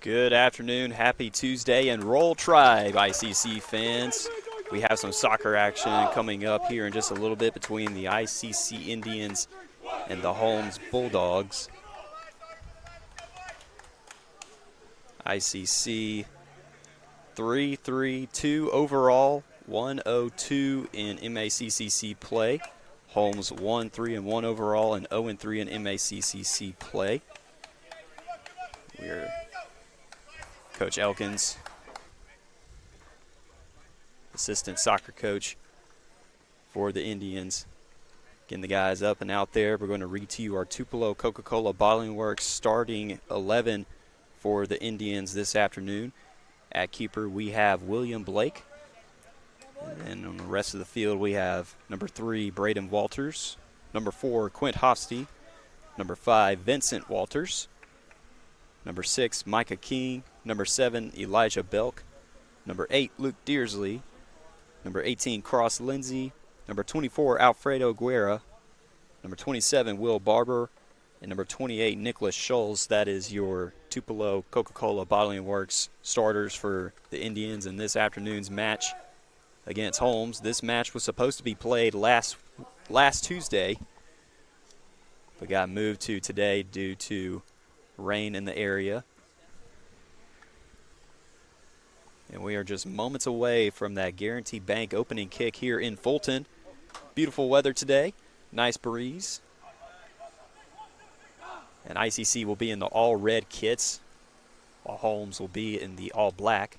Good afternoon, happy Tuesday, and Roll Tribe, ICC fans. We have some soccer action coming up here in just a little bit between the ICC Indians and the Holmes Bulldogs. ICC 3-3-2 overall, 1-0-2 in MACCC play. Holmes 1-3-1 overall and 0-3 in MACCC play. We're Coach Elkins, assistant soccer coach for the Indians. Getting the guys up and out there. We're going to read to you our Tupelo Coca-Cola Bottling Works starting 11 for the Indians this afternoon. At keeper, we have William Blake. And on the rest of the field, we have number 3, Braden Walters. Number 4, Quint Hofsty. Number 5, Vincent Walters. Number 6, Micah King. Number 7, Elijah Belk. Number 8, Luke Dearsley. Number 18, Cross Lindsay. Number 24, Alfredo Guerra. Number 27, Will Barber. And number 28, Nicholas Scholes. That is your Tupelo Coca-Cola Bottling Works starters for the Indians in this afternoon's match against Holmes. This match was supposed to be played last Tuesday, but got moved to today due to rain in the area. And we are just moments away from that Guarantee Bank opening kick here in Fulton. Beautiful weather today, nice breeze. And ICC will be in the all-red kits, while Holmes will be in the all-black.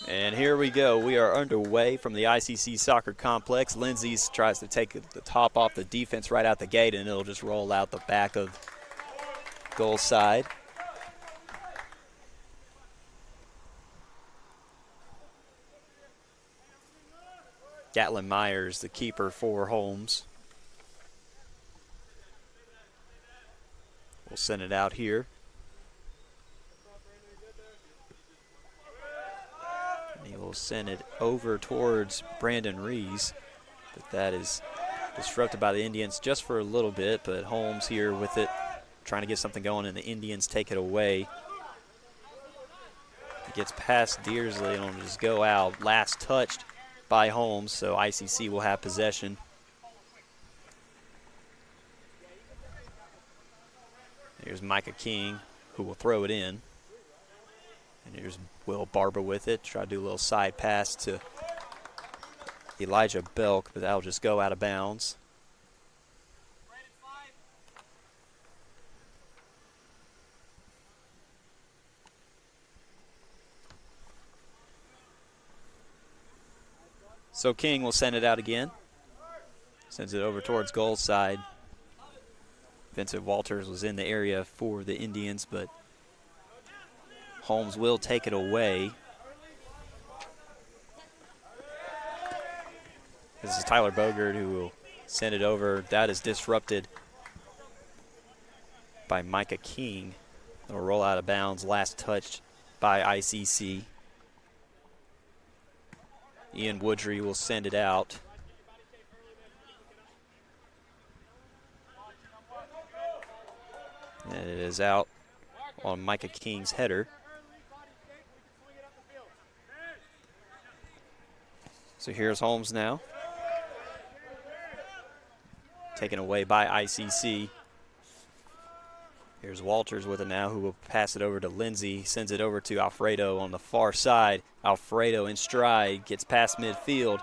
And here we go. We are underway from the ICC Soccer Complex. Lindsay tries to take the top off the defense right out the gate, and it'll just roll out the back of goal side. Gatlin Myers, the keeper for Holmes. We'll send it out here. He will send it over towards Brandon Rees, but that is disrupted by the Indians just for a little bit, but Holmes here with it, trying to get something going, and the Indians take it away. It gets past Dearsley and will just go out. Last touched by Holmes, so ICC will have possession. Here's Micah King, who will throw it in. And here's Will Barber with it. Try to do a little side pass to Elijah Belk, but that'll just go out of bounds. So King will send it out again. Sends it over towards goal side. Vincent Walters was in the area for the Indians, but Holmes will take it away. This is Tyler Bogert who will send it over. That is disrupted by Micah King. It'll roll out of bounds. Last touched by ICC. Ian Woodry will send it out. And it is out on Micah King's header. So here's Holmes now. Taken away by ICC. Here's Walters with it now, who will pass it over to Lindsay. Sends it over to Alfredo on the far side. Alfredo in stride, gets past midfield.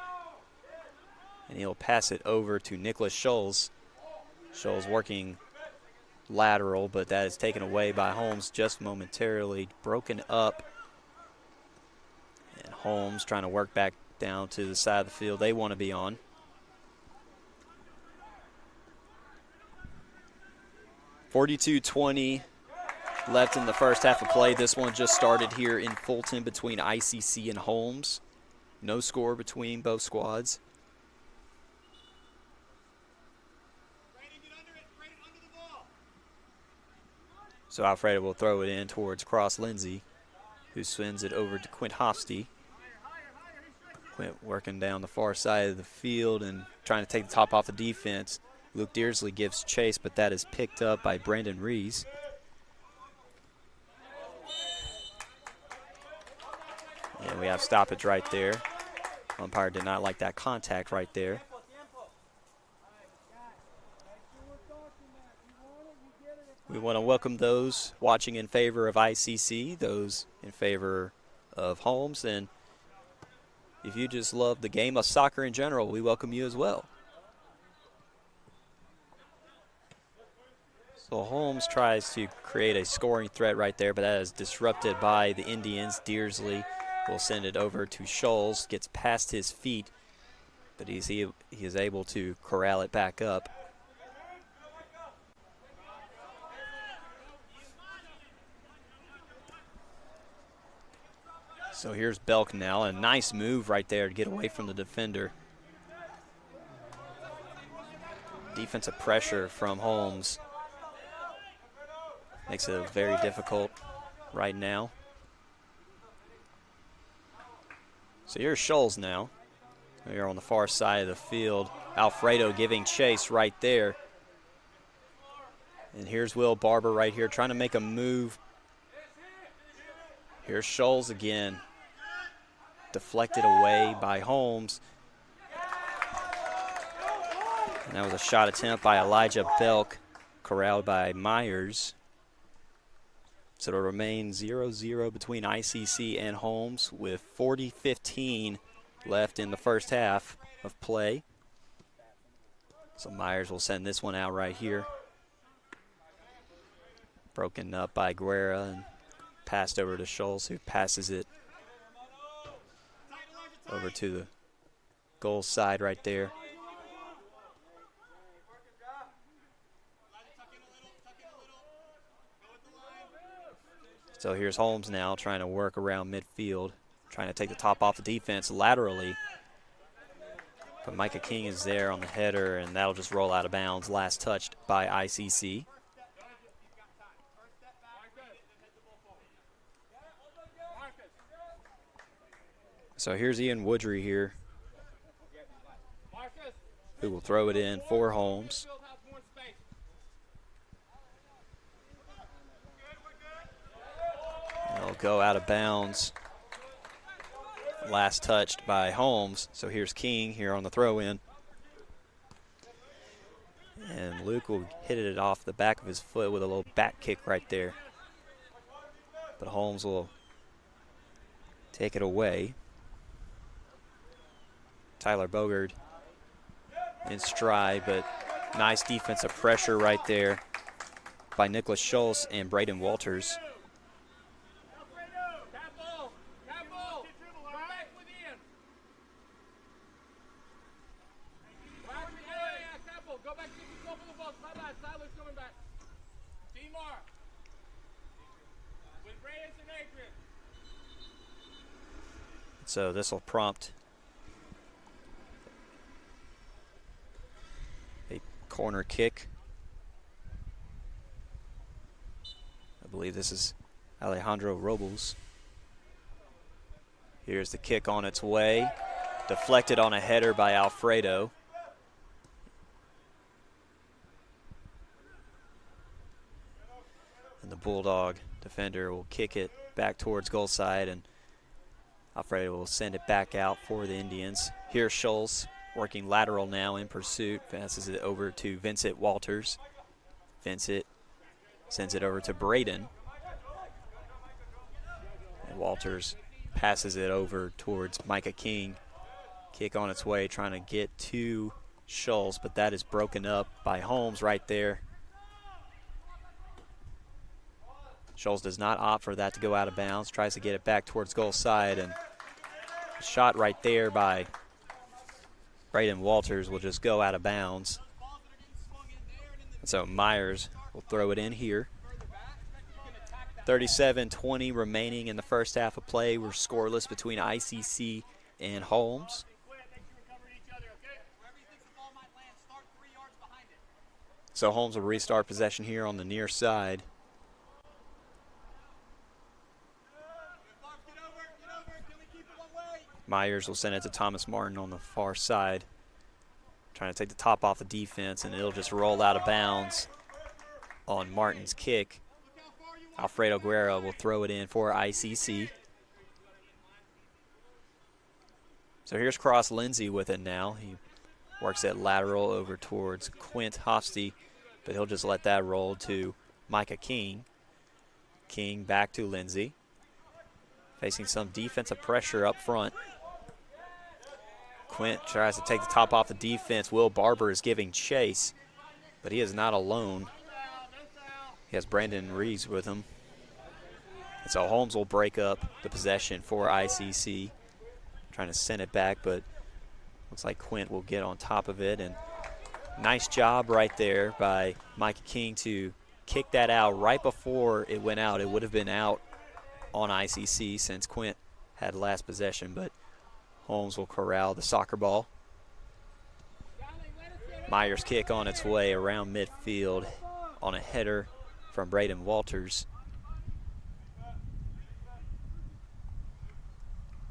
And he'll pass it over to Nicholas Scholes. Scholes working lateral, but that is taken away by Holmes just momentarily. Broken up. And Holmes trying to work back down to the side of the field they want to be on. .42-20 left in the first half of play. This one just started here in Fulton between ICC and Holmes. No score between both squads. So Alfredo will throw it in towards Cross Lindsay, who sends it over to Quint Hofsty. Quint working down the far side of the field and trying to take the top off the defense. Luke Dearsley gives chase, but that is picked up by Brandon Rees. And we have stoppage right there. Umpire did not like that contact right there. We want to welcome those watching in favor of ICC, those in favor of Holmes, and if you just love the game of soccer in general, we welcome you as well. So Holmes tries to create a scoring threat right there, but that is disrupted by the Indians. Dearsley will send it over to Scholes, gets past his feet, but he is able to corral it back up. So here's Belk now, a nice move right there to get away from the defender. Defensive pressure from Holmes makes it very difficult right now. So here's Scholes now. They're on the far side of the field. Alfredo giving chase right there. And here's Will Barber right here trying to make a move. Here's Scholes again. Deflected away by Holmes. And that was a shot attempt by Elijah Belk, corralled by Myers. So it'll remain 0-0 between ICC and Holmes with 40-15 left in the first half of play. So Myers will send this one out right here. Broken up by Guerra and passed over to Scholes, who passes it over to the goal side right there. So here's Holmes now trying to work around midfield, trying to take the top off the defense laterally. But Micah King is there on the header, and that'll just roll out of bounds. Last touched by ICC. So here's Ian Woodry here, who will throw it in for Holmes. It'll go out of bounds. Last touched by Holmes. So here's King here on the throw-in. And Luke will hit it off the back of his foot with a little back kick right there. But Holmes will take it away. Tyler Bogard in stride, but nice defensive pressure right there by Nicholas Schultz and Braden Walters. So this will prompt a corner kick. I believe this is Alejandro Robles. Here's the kick on its way. Deflected on a header by Alfredo. And the Bulldog defender will kick it back towards goal side, and Alfredo will send it back out for the Indians. Here's Scholes working lateral now in pursuit. Passes it over to Vincent Walters. Vincent sends it over to Braden. And Walters passes it over towards Micah King. Kick on its way, trying to get to Scholes, but that is broken up by Holmes right there. Scholes does not opt for that to go out of bounds. Tries to get it back towards goal side, and a shot right there by Braden Walters will just go out of bounds. And so Myers will throw it in here. 37-20 remaining in the first half of play. We're scoreless between ICC and Holmes. So Holmes will restart possession here on the near side. Myers will send it to Thomas Martin on the far side, trying to take the top off the defense, and it'll just roll out of bounds on Martin's kick. Alfredo Guerra will throw it in for ICC. So here's Cross Lindsay with it now. He works that lateral over towards Quint Hofsty, but he'll just let that roll to Micah King. King back to Lindsay, facing some defensive pressure up front. Quint tries to take the top off the defense. Will Barber is giving chase, but he is not alone. He has Brandon Reeves with him. And so Holmes will break up the possession for ICC, trying to send it back, but looks like Quint will get on top of it. And nice job right there by Micah King to kick that out right before it went out. It would have been out on ICC since Quint had last possession, but Holmes will corral the soccer ball. Myers' kick on its way around midfield on a header from Braden Walters.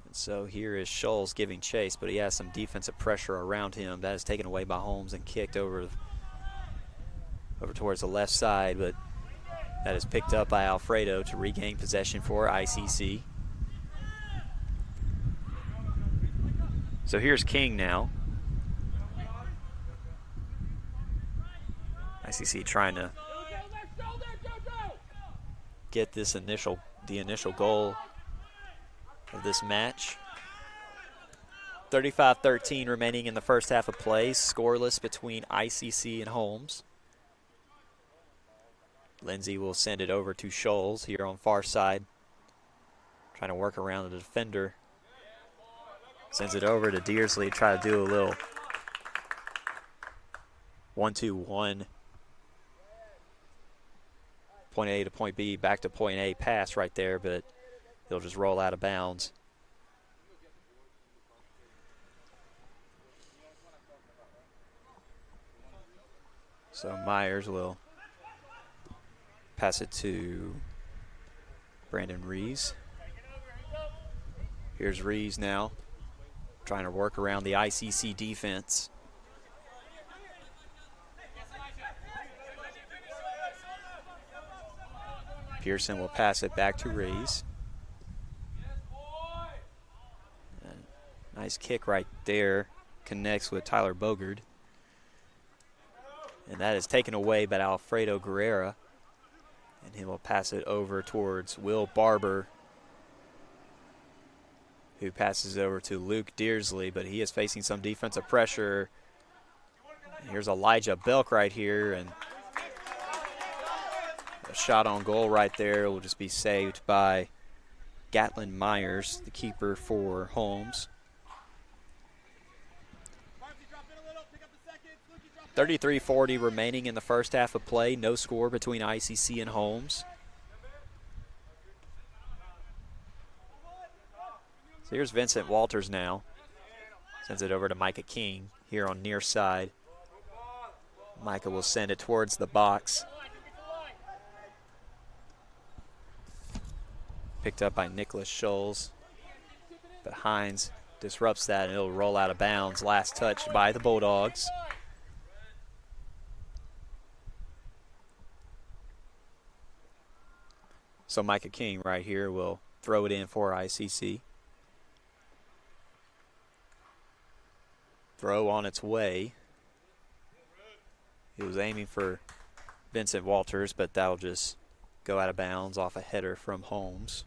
And so here is Scholes giving chase, but he has some defensive pressure around him. That is taken away by Holmes and kicked over towards the left side, but that is picked up by Alfredo to regain possession for ICC. So here's King now. ICC trying to get the initial goal of this match. 35-13 remaining in the first half of play. Scoreless between ICC and Holmes. Lindsay will send it over to Scholes here on far side, trying to work around the defender. Sends it over to Dearsley, try to do a little 1-2-1. Point A to point B, back to point A pass right there, but he'll just roll out of bounds. So Myers will pass it to Brandon Rees. Here's Rees now, trying to work around the ICC defense. Pearson will pass it back to Rees. Nice kick right there. Connects with Tyler Bogard. And that is taken away by Alfredo Guerra. And he will pass it over towards Will Barber, who passes over to Luke Dearsley, but he is facing some defensive pressure. Here's Elijah Belk right here, and a shot on goal right there will just be saved by Gatlin Myers, the keeper for Holmes. 33-40 remaining in the first half of play. No score between ICC and Holmes. So here's Vincent Walters now. Sends it over to Micah King here on near side. Micah will send it towards the box. Picked up by Nicholas Scholes. But Hines disrupts that and it'll roll out of bounds. Last touch by the Bulldogs. So Micah King right here will throw it in for ICC. Throw on its way. He was aiming for Vincent Walters, but that'll just go out of bounds off a header from Holmes.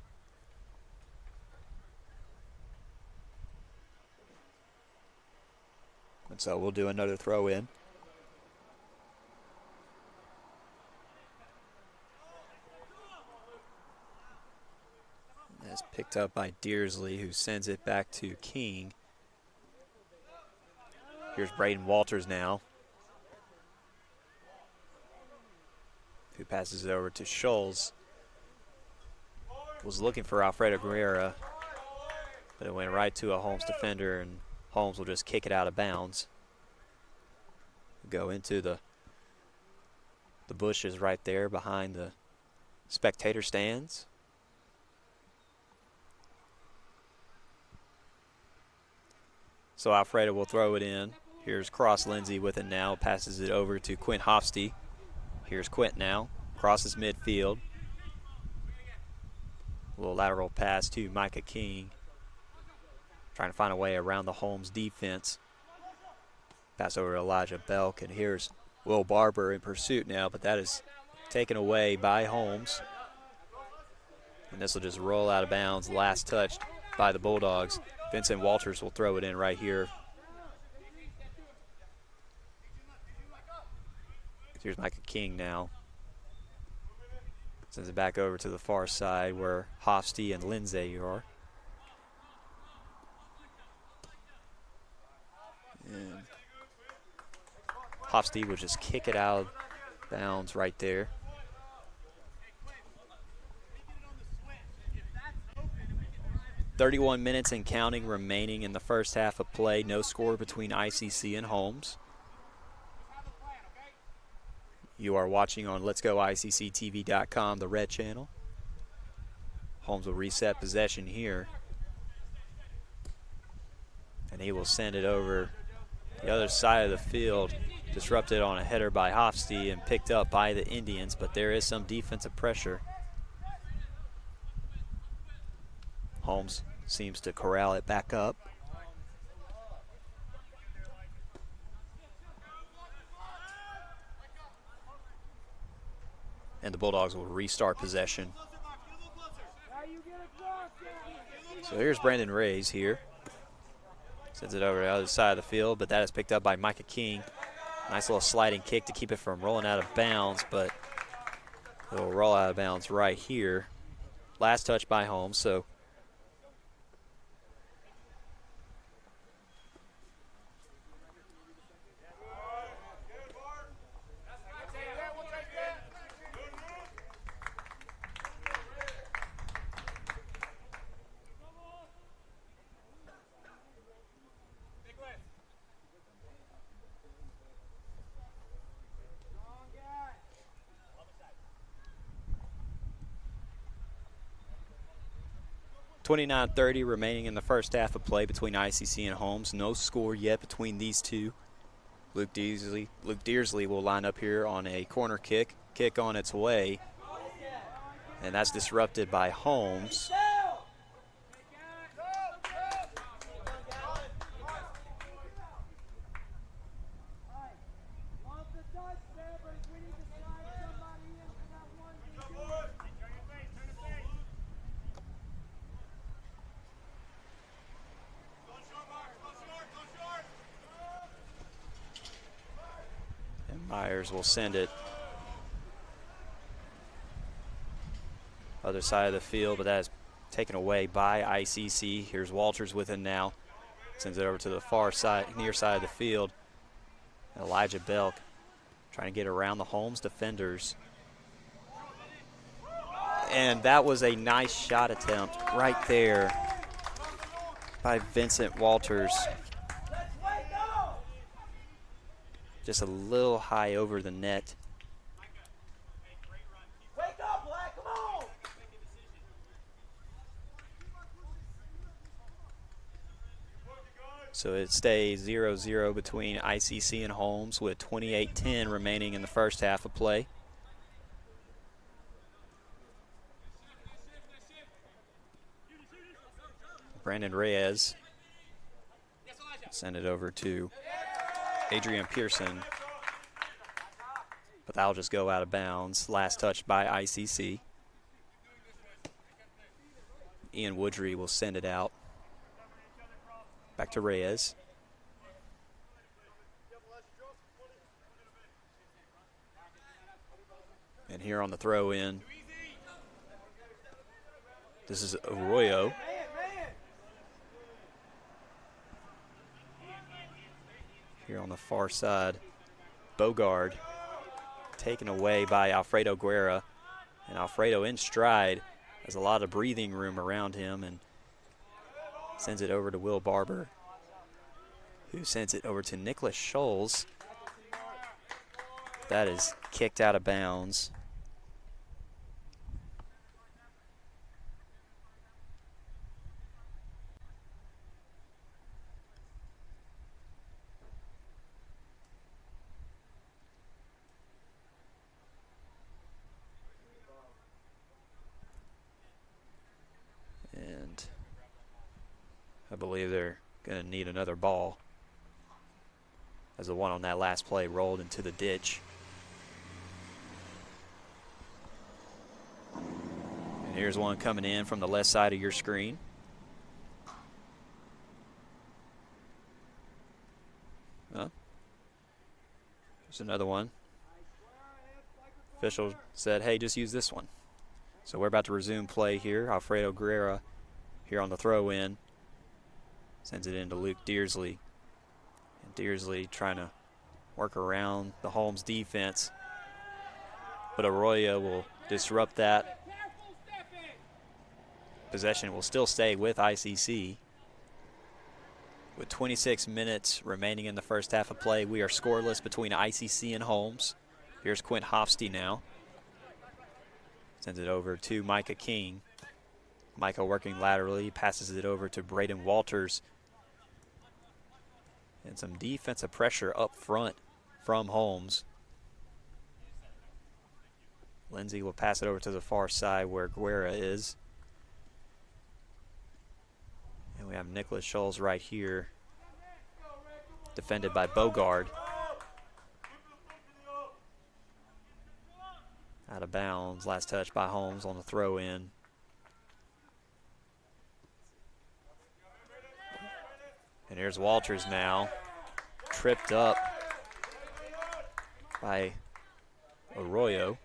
And so we'll do another throw in. That's picked up by Dearsley, who sends it back to King. Here's Braden Walters now, who passes it over to Scholes. Was looking for Alfredo Guerra, But it went right to a Holmes defender, and Holmes will just kick it out of bounds. Go into the bushes right there behind the spectator stands. So Alfredo will throw it in. Here's Cross Lindsay with it now. Passes it over to Quint Hofsty. Here's Quint now. Crosses midfield. A little lateral pass to Micah King. Trying to find a way around the Holmes defense. Pass over to Elijah Belk. And here's Will Barber in pursuit now, but that is taken away by Holmes. And this will just roll out of bounds. Last touched by the Bulldogs. Vincent Walters will throw it in right here. Here's Micah King now. Sends it back over to the far side where Hofsty and Lindsay are. And Hofsty will just kick it out of bounds right there. "31 minutes and counting remaining in the first half of play. No score between ICC and Holmes. You are watching on Let'sGoICCTV.com, the red channel. Holmes will reset possession here. And he will send it over the other side of the field. Disrupted on a header by Hofsty and picked up by the Indians, but there is some defensive pressure. Holmes seems to corral it back up. And the Bulldogs will restart possession. So here's Brandon Reyes here. Sends it over to the other side of the field, but that is picked up by Micah King. Nice little sliding kick to keep it from rolling out of bounds, but it'll roll out of bounds right here. Last touch by Holmes, so .29:30 remaining in the first half of play between ICC and Holmes. No score yet between these two. Luke Dearsley will line up here on a corner kick. Kick on its way. And that's disrupted by Holmes. Myers will send it other side of the field, but that is taken away by ICC. Here's Walters with it now. Sends it over to the far side, near side of the field. Elijah Belk trying to get around the Holmes defenders. And that was a nice shot attempt right there by Vincent Walters. Just a little high over the net. Wake up, Black, come on! So it stays 0-0 between ICC and Holmes with 28:10 remaining in the first half of play. Brandon Reyes send it over to Adrian Pearson, but that'll just go out of bounds. Last touch by ICC. Ian Woodry will send it out. Back to Reyes. And here on the throw in, this is Arroyo. Here on the far side, Bogard taken away by Alfredo Guerra. And Alfredo in stride has a lot of breathing room around him and Sends it over to Will Barber, who sends it over to Nicholas Scholes. That is kicked out of bounds. And I believe they're going to need another ball, as the one on that last play rolled into the ditch. And here's one coming in from the left side of your screen. There's another one. Official said, hey, just use this one. So we're about to resume play here. Alfredo Guerrera here on the throw-in. Sends it into Luke Dearsley. And Dearsley trying to work around the Holmes defense. But Arroyo will disrupt that. Possession will still stay with ICC. With 26 minutes remaining in the first half of play, we are scoreless between ICC and Holmes. Here's Quint Hofsty now. Sends it over to Micah King. Micah working laterally, passes it over to Braden Walters. And some defensive pressure up front from Holmes. Lindsay will pass it over to the far side where Guerra is. And we have Nicholas Scholes right here, defended by Bogard. Out of bounds, last touch by Holmes on the throw-in. And here's Walters now, tripped up by Arroyo.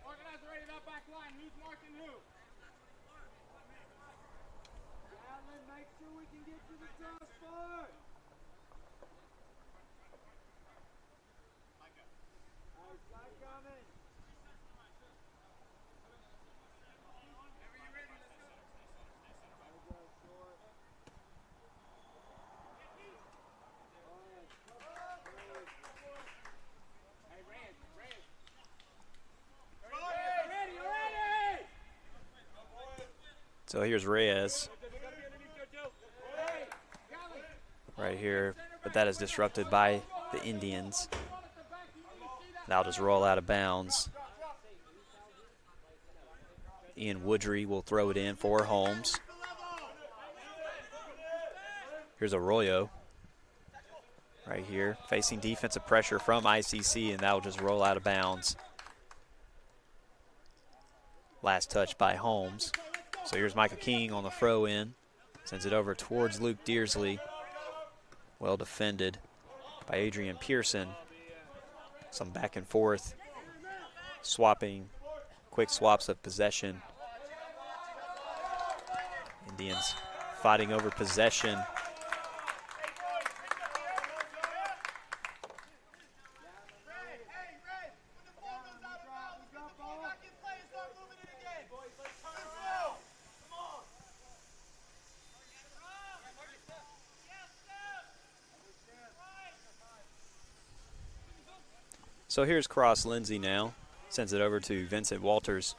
So here's Reyes right here, but that is disrupted by the Indians. That'll just roll out of bounds. Ian Woodry will throw it in for Holmes. Here's Arroyo right here, facing defensive pressure from ICC, and that'll just roll out of bounds. Last touch by Holmes. So here's Michael King on the throw-in. Sends it over towards Luke Dearsley. Well defended by Adrian Pearson. Some back and forth, swapping, quick swaps of possession. Indians fighting over possession. So here's Cross Lindsay now. Sends it over to Vincent Walters.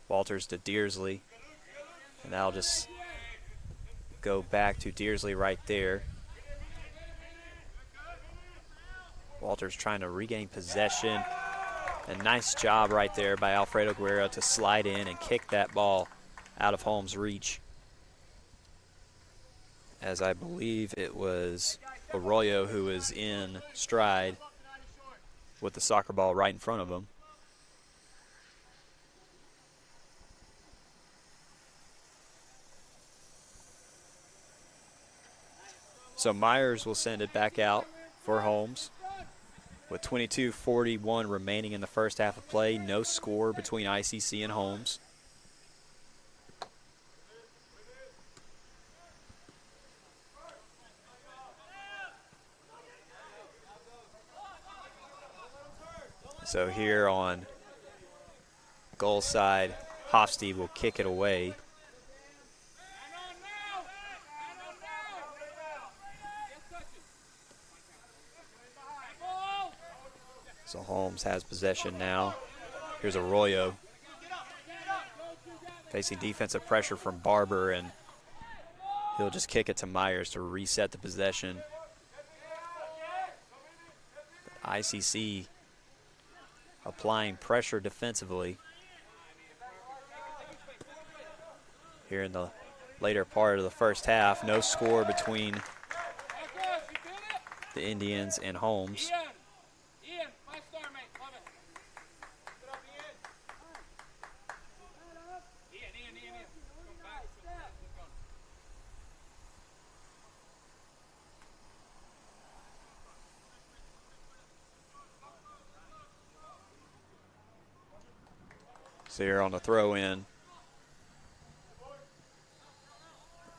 Walters to Dearsley. And that'll just go back to Dearsley right there. Walters trying to regain possession. A nice job right there by Alfredo Guerrera to slide in and kick that ball out of Holmes' reach. As I believe it was Arroyo who was in stride with the soccer ball right in front of him. So Myers will send it back out for Holmes. With 22:41 remaining in the first half of play, no score between ICC and Holmes. So here on goal side, Hofsty will kick it away. So Holmes has possession now. Here's Arroyo facing defensive pressure from Barber, and he'll just kick it to Myers to reset the possession. But ICC applying pressure defensively here in the later part of the first half. No score between the Indians and Holmes. So here on the throw-in.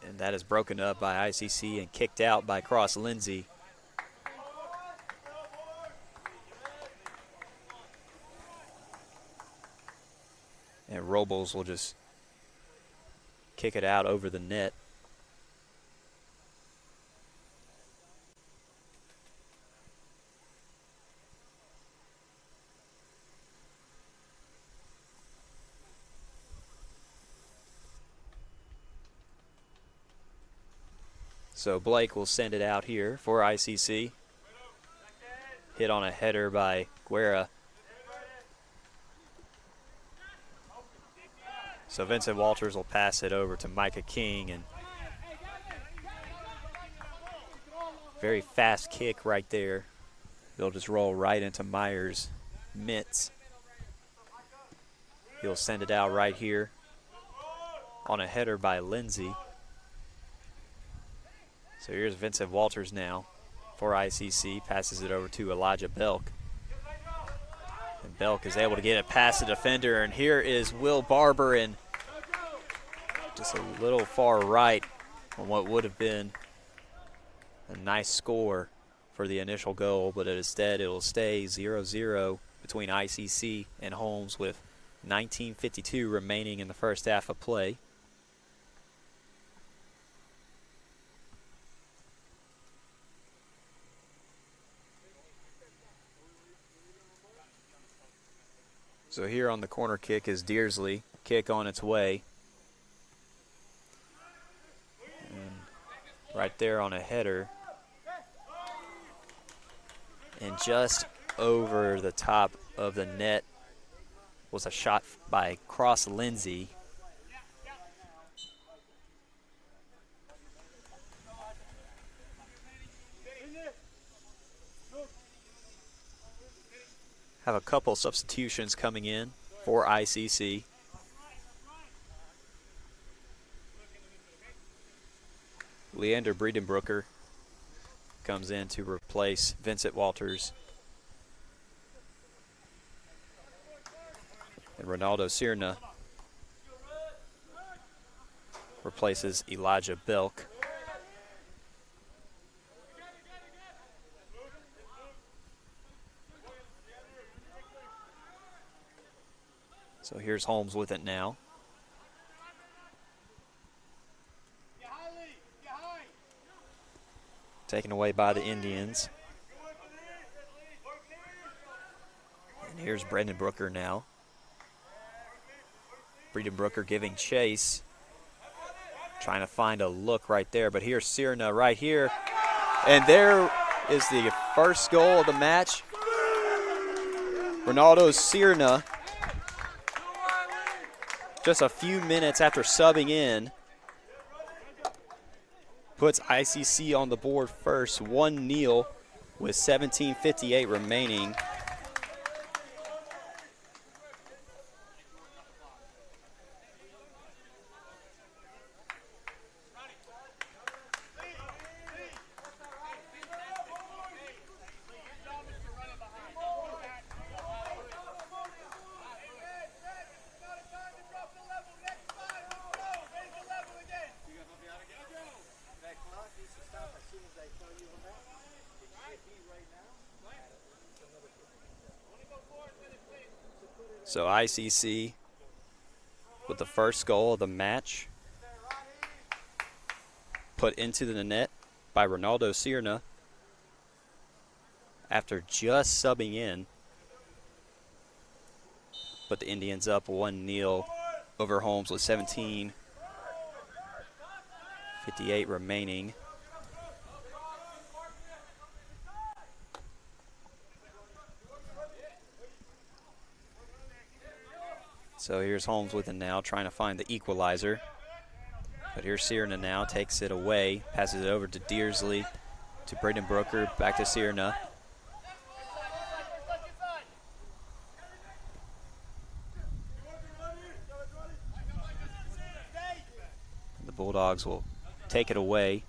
And that is broken up by ICC and kicked out by Cross Lindsay. And Robles will just kick it out over the net. So Blake will send it out here for ICC. Hit on a header by Guerra. So Vincent Walters will pass it over to Micah King, and very fast kick right there. They'll just roll right into Myers' mitts. He'll send it out right here on a header by Lindsay. So here's Vincent Walters now for ICC, passes it over to Elijah Belk. And Belk is able to get it past the defender, and here is Will Barber, and just a little far right on what would have been a nice score for the initial goal, but instead it will stay 0-0 between ICC and Holmes with 19:52 remaining in the first half of play. So here on the corner kick is Dearsley. Kick on its way. And right there on a header. And just over the top of the net was a shot by Cross Lindsay. Have a couple substitutions coming in for ICC. Leander Breedenbrooker comes in to replace Vincent Walters. And Ronaldo Sirna replaces Elijah Belk. So here's Holmes with it now. Taken away by the Indians. And here's Brendan Brooker now. Breedenbrooker giving chase. Trying to find a look right there, but here's Sirna right here. And there is the first goal of the match. Ronaldo Sirna, just a few minutes after subbing in, puts ICC on the board first, 1-0 with 17:58 remaining. So ICC with the first goal of the match, put into the net by Ronaldo Sirna after just subbing in. but the Indians up 1-0 over Holmes with 17:58 remaining. So here's Holmes with it now, trying to find the equalizer. But here's Cierna now, takes it away, passes it over to Dearsley, to Braden Brooker, back to Cierna. The Bulldogs will take it away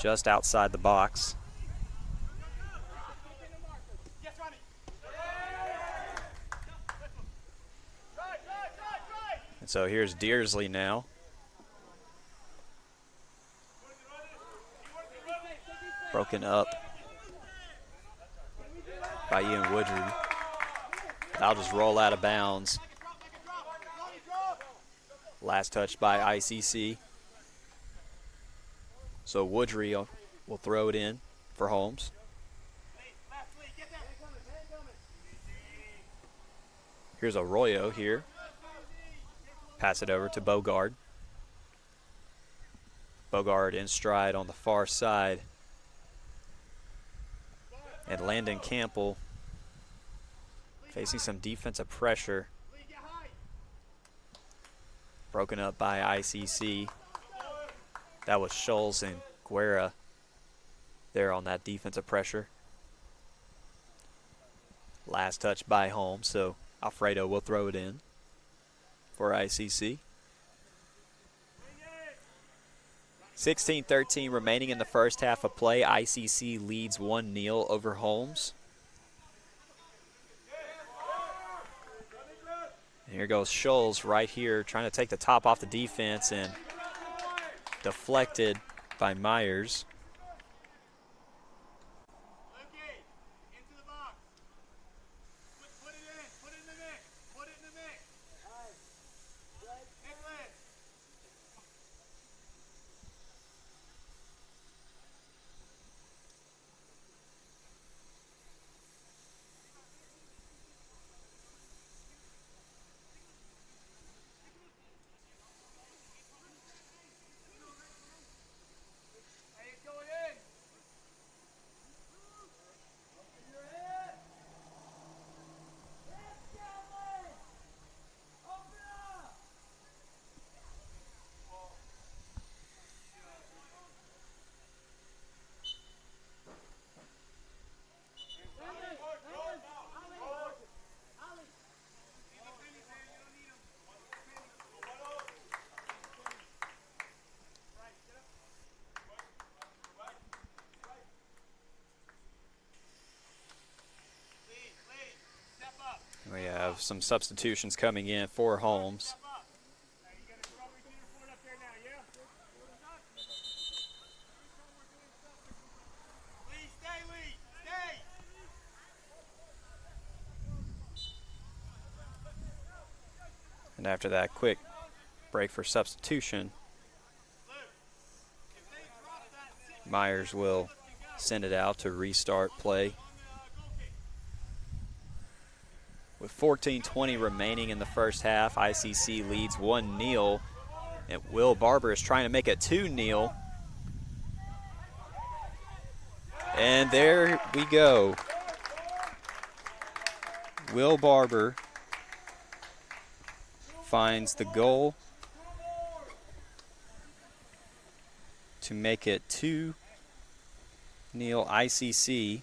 just outside the box. And so here's Dearsley now. Broken up by Ian Woodry. That'll just roll out of bounds. Last touch by ICC. So Woodry will throw it in for Holmes. Here's Arroyo here. Pass it over to Bogard. Bogard in stride on the far side. And Landon Campbell facing some defensive pressure. Broken up by ICC. That was Scholes and Guerra there on that defensive pressure. Last touch by Holmes, so Alfredo will throw it in for ICC. 16:13 remaining in the first half of play. ICC leads 1-0 over Holmes. And here goes Scholes right here, trying to take the top off the defense and deflected by Myers. We have some substitutions coming in for Holmes. And after that quick break for substitution, Myers will send it out to restart play. With 14:20 remaining in the first half, ICC leads 1-0, and Will Barber is trying to make it 2-0. And there we go. Will Barber finds the goal to make it 2-0 ICC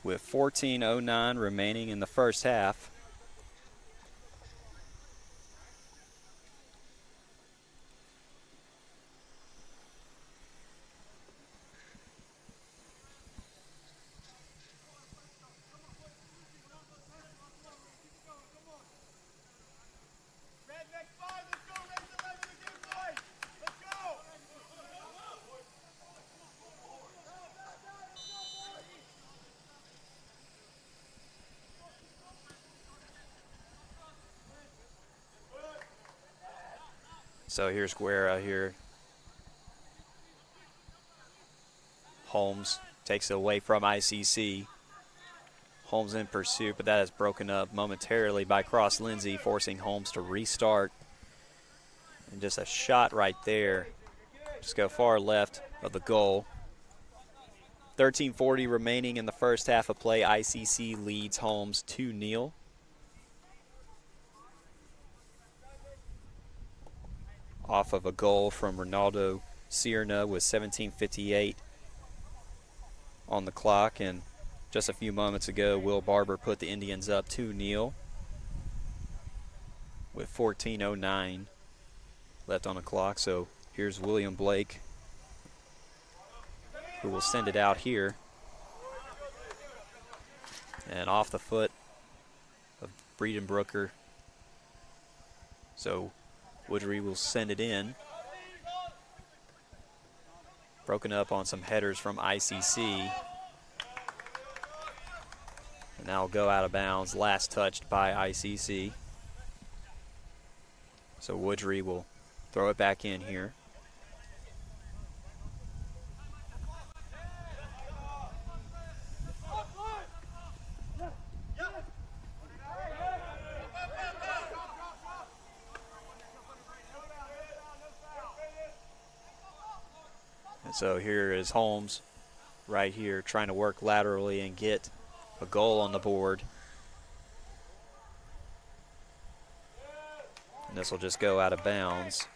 with 14:09 remaining in the first half. So here's Guerra here. Holmes takes it away from ICC. Holmes in pursuit, but that is broken up momentarily by Cross Lindsay, forcing Holmes to restart. And just a shot right there. Just go far left of the goal. 13:40 remaining in the first half of play. ICC leads Holmes 2-0. Off of a goal from Ronaldo Cierna with 17:58 on the clock. And just a few moments ago, Will Barber put the Indians up 2-0 with 14:09 left on the clock. So here's William Blake, who will send it out here. And off the foot of Breedenbrooker. So Woodry will send it in. Broken up on some headers from ICC. And now go out of bounds, last touched by ICC. So Woodry will throw it back in here. And so here is Holmes right here trying to work laterally and get a goal on the board. And this will just go out of bounds.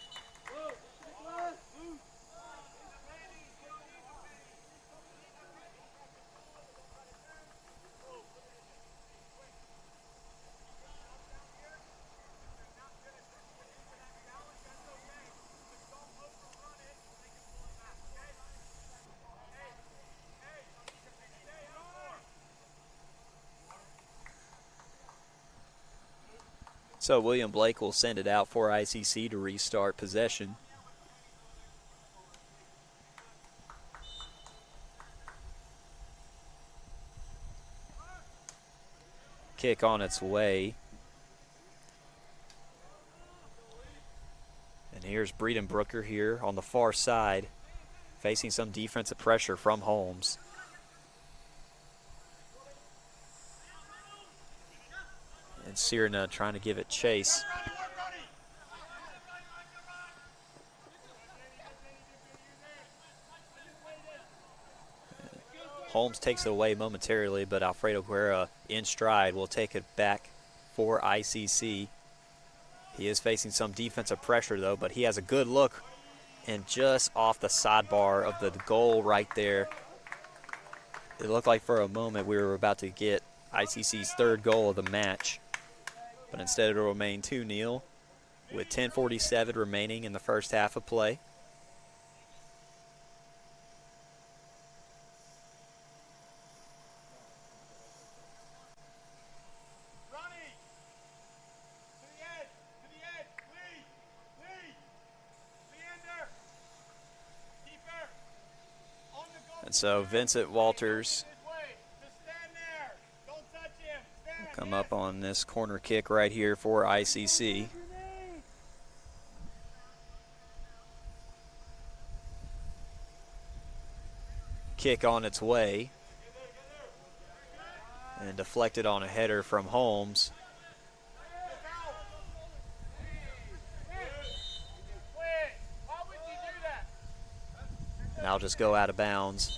So William Blake will send it out for ICC to restart possession. Kick on its way. And here's Breedenbrooker here on the far side, facing some defensive pressure from Holmes. And Cierna trying to give it chase. Holmes takes it away momentarily, but Alfredo Guerra in stride will take it back for ICC. He is facing some defensive pressure though, but he has a good look, and just off the sidebar of the goal right there, it looked like for a moment we were about to get ICC's third goal of the match. But instead it will remain 2-0 with 10:47 remaining in the first half of play. And so Vincent Walters will come up on this corner kick right here for ICC. Kick on its way. And deflected on a header from Holmes. And I'll just go out of bounds.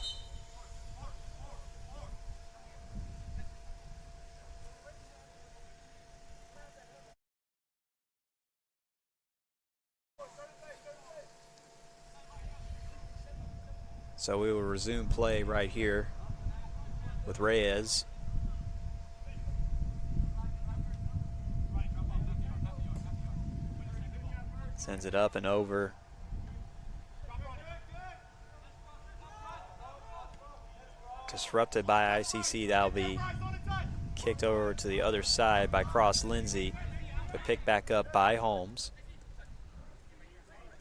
So we will resume play right here with Reyes. Sends it up and over. Disrupted by ICC. That'll be kicked over to the other side by Cross Lindsay, but picked back up by Holmes.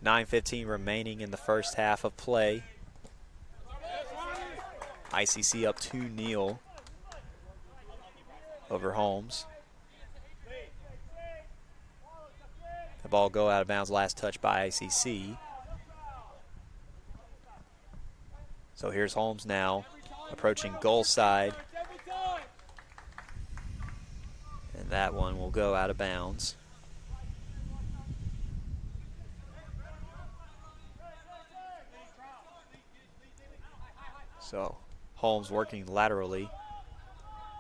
9:15 remaining in the first half of play. ICC up 2-0 over Holmes. The ball go out of bounds, last touch by ICC. So here's Holmes now approaching goal side. And that one will go out of bounds. So Holmes working laterally.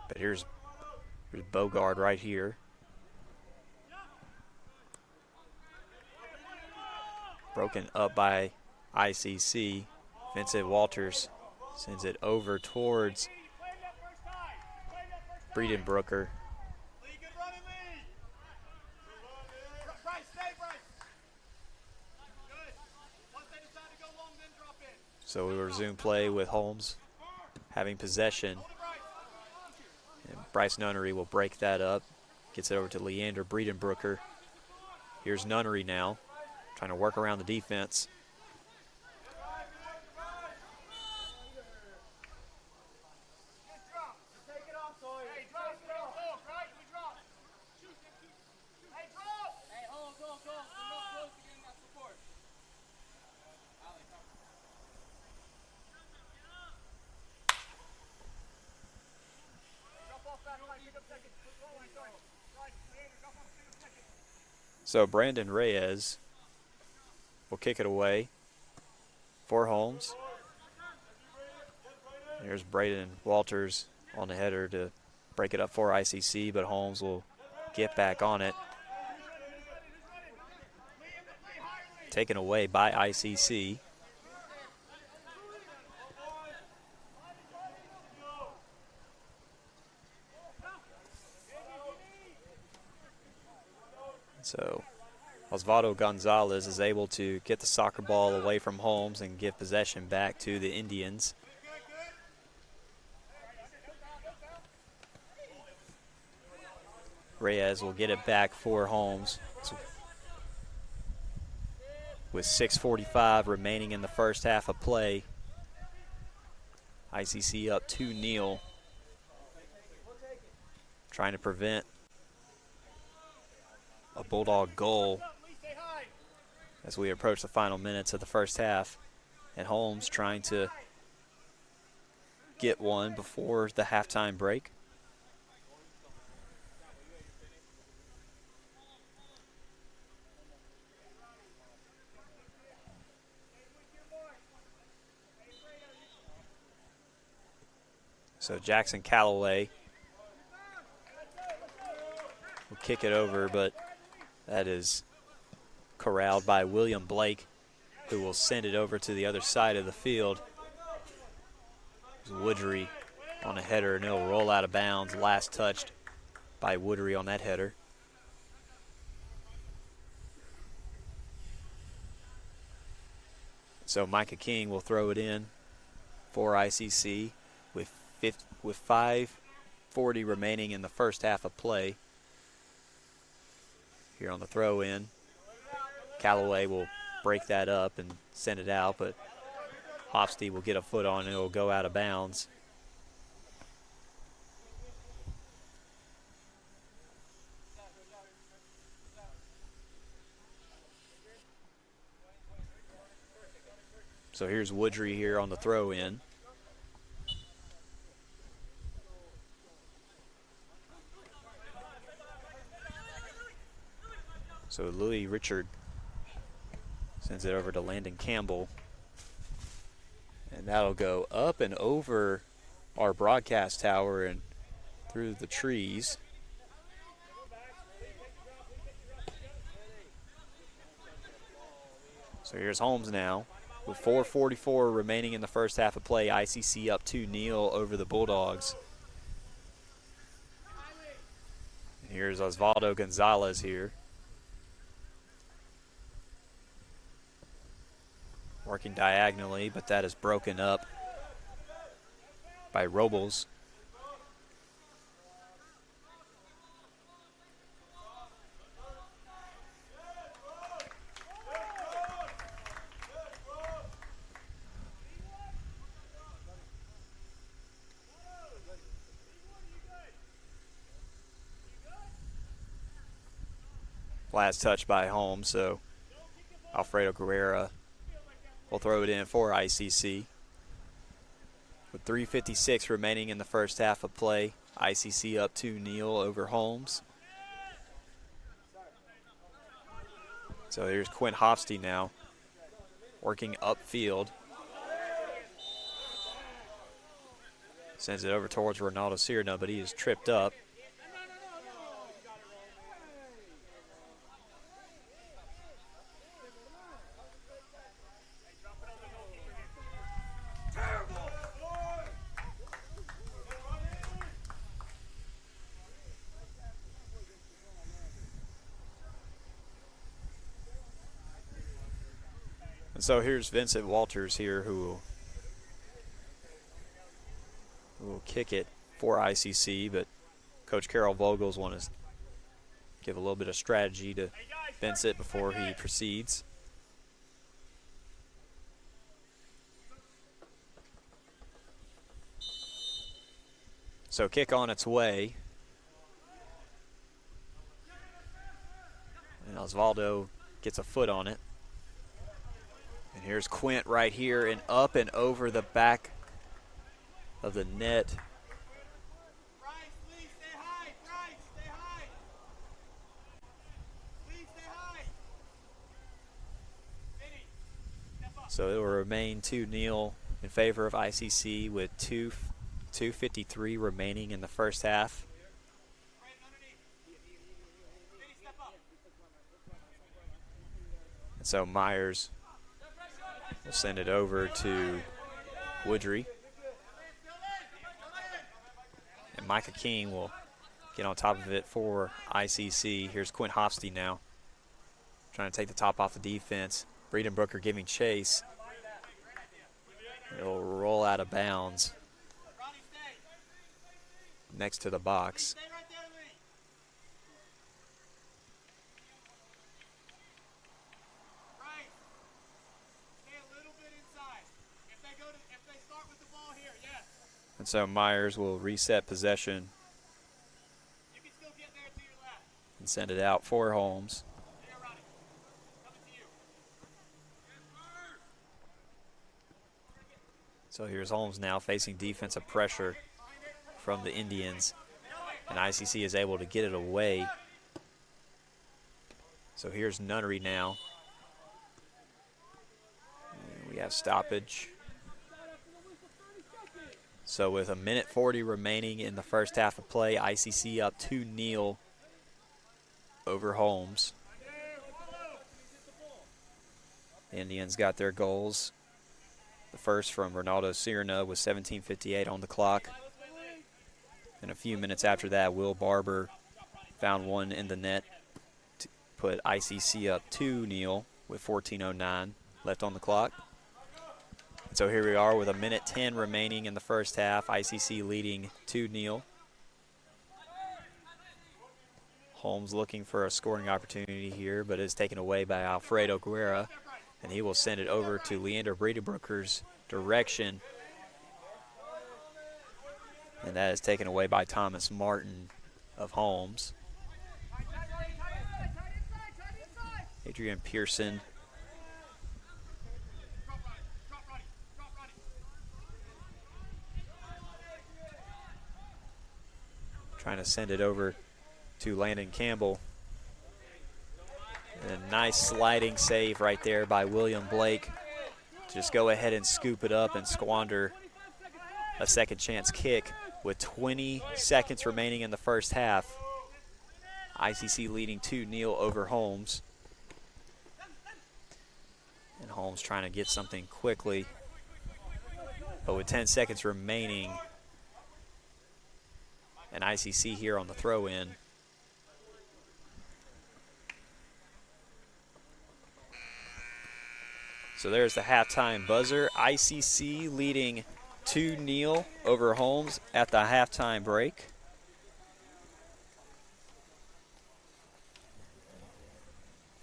But here's Bogard right here. Broken up by ICC. Vincent Walters sends it over towards Breedenbrooker. So we resume play with Holmes having possession. And Bryce Nunnery will break that up. Gets it over to Leander Breedenbrooker. Here's Nunnery now, trying to work around the defense. So Brandon Reyes will kick it away for Holmes. Here's Braden Walters on the header to break it up for ICC, but Holmes will get back on it. Taken away by ICC. So Osvaldo Gonzalez is able to get the soccer ball away from Holmes and give possession back to the Indians. Reyes will get it back for Holmes. With 6:45 remaining in the first half of play. ICC up 2-0. Trying to prevent a Bulldog goal as we approach the final minutes of the first half. And Holmes trying to get one before the halftime break. So Jackson Calloway will kick it over, but that is corralled by William Blake, who will send it over to the other side of the field. There's Woodry on a header, and it'll roll out of bounds. Last touched by Woodry on that header. So Micah King will throw it in for ICC with 5:40 remaining in the first half of play. Here on the throw in, Callaway will break that up and send it out, but Hofstede will get a foot on it and it will go out of bounds. So here's Woodry here on the throw in. So Louis Richard sends it over to Landon Campbell. And that'll go up and over our broadcast tower and through the trees. So here's Holmes now with 4:44 remaining in the first half of play. ICC up 2-0 over the Bulldogs. And here's Osvaldo Gonzalez here. Working diagonally, but that is broken up by Robles. Last touch by Holmes, so Alfredo Guerrera will throw it in for ICC. With 3:56 remaining in the first half of play, ICC up 2-0 over Holmes. So here's Quinn Hofsty now, working upfield. Sends it over towards Ronaldo Cierna, but he is tripped up. And so here's Vincent Walters here who will kick it for ICC, but Coach Carol Vogels wants to give a little bit of strategy to Vincent before he proceeds. So kick on its way. And Osvaldo gets a foot on it. And here's Quint right here and up and over the back of the net. So it will remain 2-0 in favor of ICC with 2:53 remaining in the first half. And so Myers will send it over to Woodry. And Micah King will get on top of it for ICC. Here's Quinn Hofsty now, trying to take the top off the defense. Breedenbrooker giving chase. It'll roll out of bounds next to the box. And so Myers will reset possession and send it out for Holmes. So here's Holmes now facing defensive pressure from the Indians, and ICC is able to get it away. So here's Nunnery now. And we have stoppage. So with 1:40 remaining in the first half of play, ICC up 2-0 over Holmes. The Indians got their goals. The first from Ronaldo Cierna with 17:58 on the clock. And a few minutes after that, Will Barber found one in the net to put ICC up 2-0 with 14:09 left on the clock. So here we are with 1:10 remaining in the first half. ICC leading 2-0. Holmes looking for a scoring opportunity here, but is taken away by Alfredo Guerra. And he will send it over to Leander Breedenbrooker's direction. And that is taken away by Thomas Martin of Holmes. Adrian Pearson. Trying to send it over to Landon Campbell. And a nice sliding save right there by William Blake. Just go ahead and scoop it up and squander a second chance kick with 20 seconds remaining in the first half. ICC leading 2-0 over Holmes. And Holmes trying to get something quickly. But with 10 seconds remaining, and ICC here on the throw-in. So there's the halftime buzzer. ICC leading 2-0 over Holmes at the halftime break.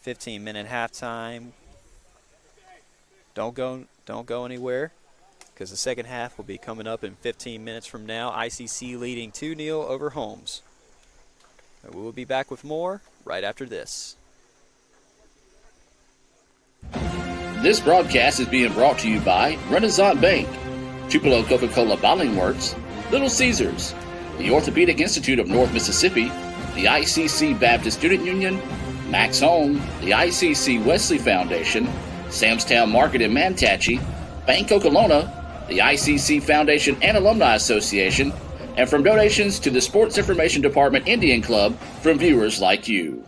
$15-minute halftime. Don't go anywhere, because the second half will be coming up in 15 minutes from now. ICC leading 2-0 over Holmes. And we will be back with more right after this. This broadcast is being brought to you by Renaissance Bank, Tupelo Coca-Cola Bottling Works, Little Caesars, the Orthopedic Institute of North Mississippi, the ICC Baptist Student Union, Max Home, the ICC Wesley Foundation, Samstown Market in Manatee, Bank Okolona, the ICC Foundation and Alumni Association, and from donations to the Sports Information Department Indian Club from viewers like you.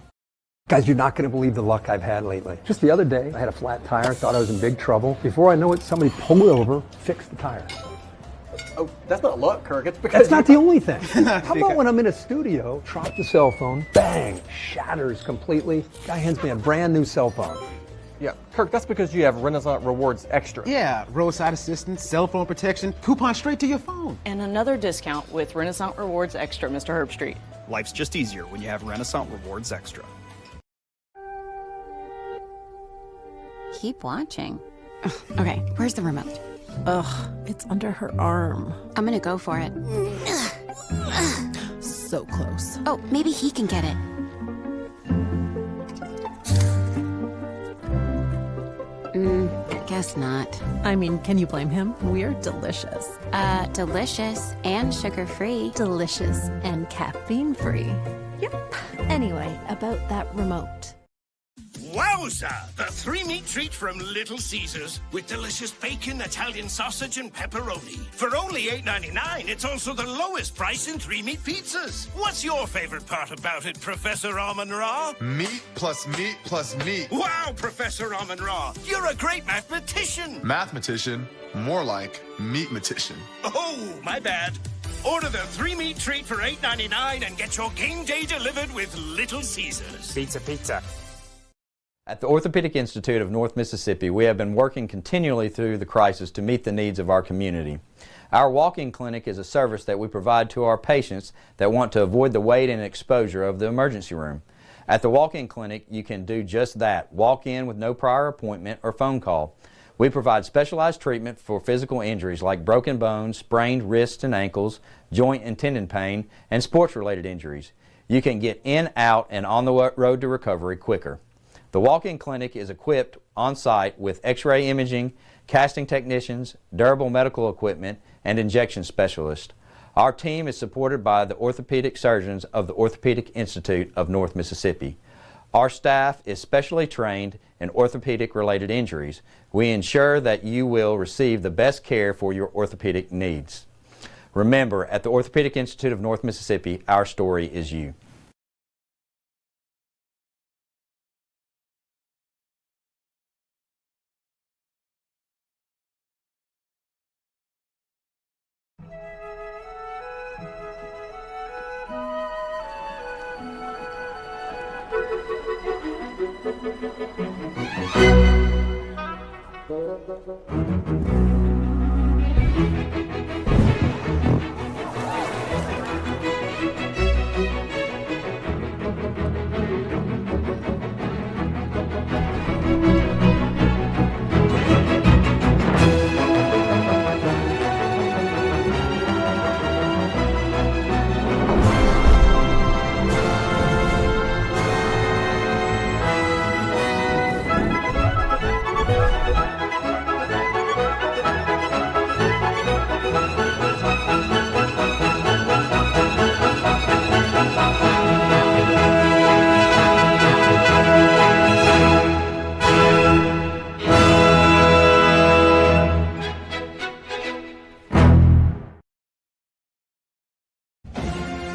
Guys, you're not going to believe the luck I've had lately. Just the other day, I had a flat tire, thought I was in big trouble. Before I know it, somebody pulled over, fixed the tire. Oh, that's not luck, Kirk. It's because That's not the only thing. How about when I'm in a studio, drop the cell phone, bang, shatters completely. Guy hands me a brand new cell phone. Yeah, Kirk, that's because you have Renaissance Rewards Extra. Yeah, roadside assistance, cell phone protection, coupon straight to your phone. And another discount with Renaissance Rewards Extra, Mr. Herbstreit. Life's just easier when you have Renaissance Rewards Extra. Keep watching. Okay, where's the remote? Ugh, it's under her arm. I'm gonna go for it. So close. Oh, maybe he can get it. Guess not. I mean, can you blame him? We're delicious. Delicious and sugar-free. Delicious and caffeine-free. Yep. Anyway, about that remote. Wowza! The three-meat treat from Little Caesars with delicious bacon, Italian sausage, and pepperoni. For only $8.99, it's also the lowest price in three-meat pizzas. What's your favorite part about it, Professor Amon-Ra? Meat plus meat plus meat. Wow, Professor Amon-Ra, you're a great mathematician. Mathematician? More like meatmatician. Oh, my bad. Order the three-meat treat for $8.99 and get your game day delivered with Little Caesars. Pizza. At the Orthopedic Institute of North Mississippi, we have been working continually through the crisis to meet the needs of our community. Our walk-in clinic is a service that we provide to our patients that want to avoid the wait and exposure of the emergency room. At the walk-in clinic, you can do just that. Walk in with no prior appointment or phone call. We provide specialized treatment for physical injuries like broken bones, sprained wrists and ankles, joint and tendon pain, and sports-related injuries. You can get in, out, and on the road to recovery quicker. The walk-in clinic is equipped on-site with x-ray imaging, casting technicians, durable medical equipment, and injection specialists. Our team is supported by the orthopedic surgeons of the Orthopedic Institute of North Mississippi. Our staff is specially trained in orthopedic-related injuries. We ensure that you will receive the best care for your orthopedic needs. Remember, at the Orthopedic Institute of North Mississippi, our story is you.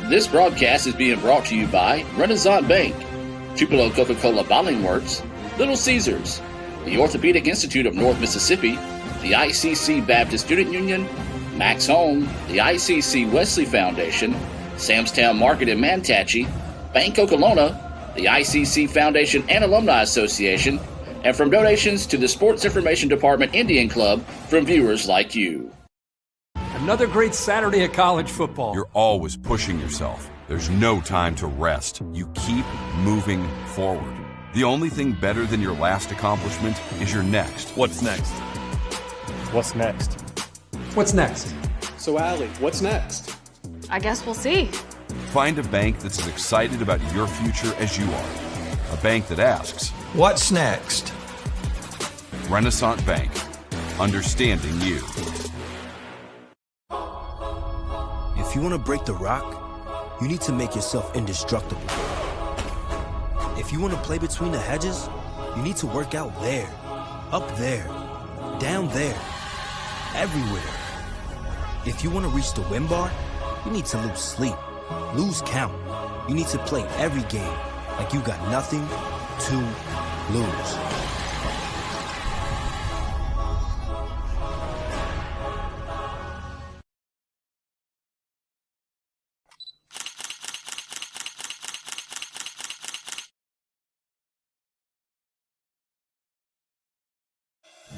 This broadcast is being brought to you by Renaissance Bank, Tupelo Coca-Cola Bottling Works, Little Caesars, the Orthopedic Institute of North Mississippi, the ICC Baptist Student Union, Max Home, the ICC Wesley Foundation, Samstown Market in Manatee, Bank Okolona, the ICC Foundation and Alumni Association, and from donations to the Sports Information Department Indian Club from viewers like you. Another great Saturday of college football. You're always pushing yourself. There's no time to rest. You keep moving forward. The only thing better than your last accomplishment is your next. What's next? What's next? What's next? So, Allie, what's next? I guess we'll see. Find a bank that's as excited about your future as you are. A bank that asks, What's next? Renaissance Bank. Understanding you. If you want to break the rock, you need to make yourself indestructible. If you want to play between the hedges, you need to work out there, up there, down there, everywhere. If you want to reach the win bar, you need to lose sleep, lose count. You need to play every game like you got nothing to lose.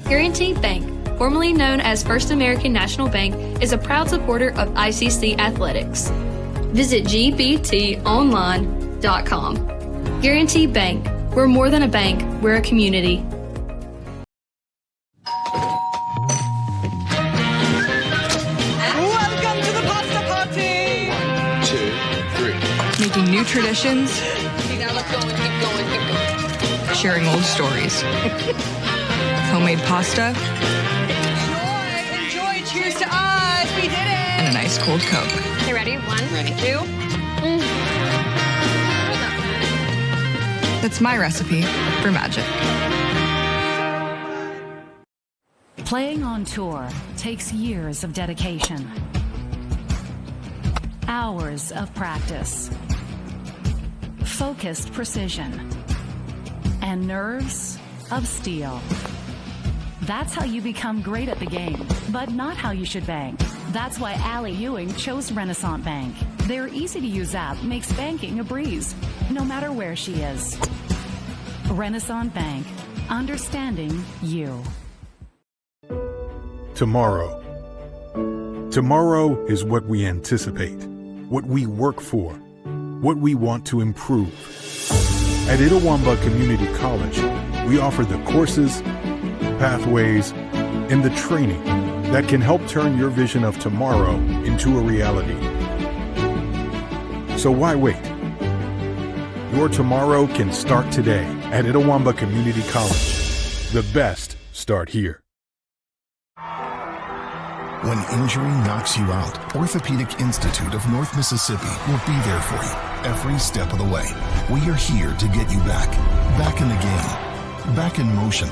Guaranteed Bank, formerly known as First American National Bank, is a proud supporter of ICC athletics. Visit gbtonline.com. Guaranteed Bank, we're more than a bank, we're a community. Welcome to the pasta party! 1, 2, 3. Making new traditions. Okay, now let's go and keep going, keep going. Sharing old stories. Homemade pasta. Enjoy! Cheers to us! We did it! And a nice cold Coke. Okay, ready? 1, 2. That's my recipe for magic. Playing on tour takes years of dedication, hours of practice, focused precision, and nerves of steel. That's how you become great at the game, but not how you should bank. That's why Allie Ewing chose Renaissance Bank. Their easy-to-use app makes banking a breeze, no matter where she is. Renaissance Bank, understanding you. Tomorrow. Tomorrow is what we anticipate, what we work for, what we want to improve. At Itawamba Community College, we offer the courses, pathways, and the training that can help turn your vision of tomorrow into a reality. So why wait? Your tomorrow can start today at Itawamba Community College. The best start here. When injury knocks you out, Orthopedic Institute of North Mississippi will be there for you every step of the way. We are here to get you back in the game, back in motion,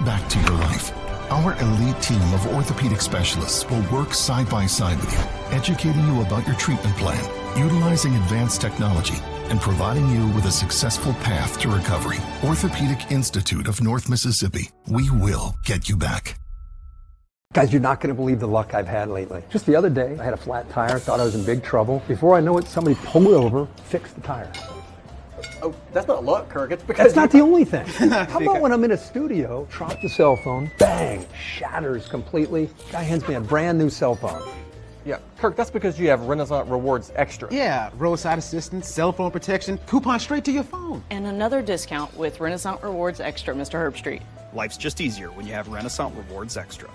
back to your life. Our elite team of orthopedic specialists will work side by side with you, educating you about your treatment plan, utilizing advanced technology, and providing you with a successful path to recovery. Orthopedic Institute of North Mississippi. We will get you back. Guys, you're not going to believe the luck I've had lately. Just the other day, I had a flat tire, thought I was in big trouble. Before I know it, somebody pulled over, fixed the tire. Oh, that's not luck, Kirk. It's because that's not the only thing. How about when I'm in a studio, drop the cell phone, bang, shatters completely. Guy hands me a brand new cell phone. Yeah, Kirk, that's because you have Renaissance Rewards Extra. Yeah, roadside assistance, cell phone protection, coupon straight to your phone. And another discount with Renaissance Rewards Extra, Mr. Herbstreit. Life's just easier when you have Renaissance Rewards Extra.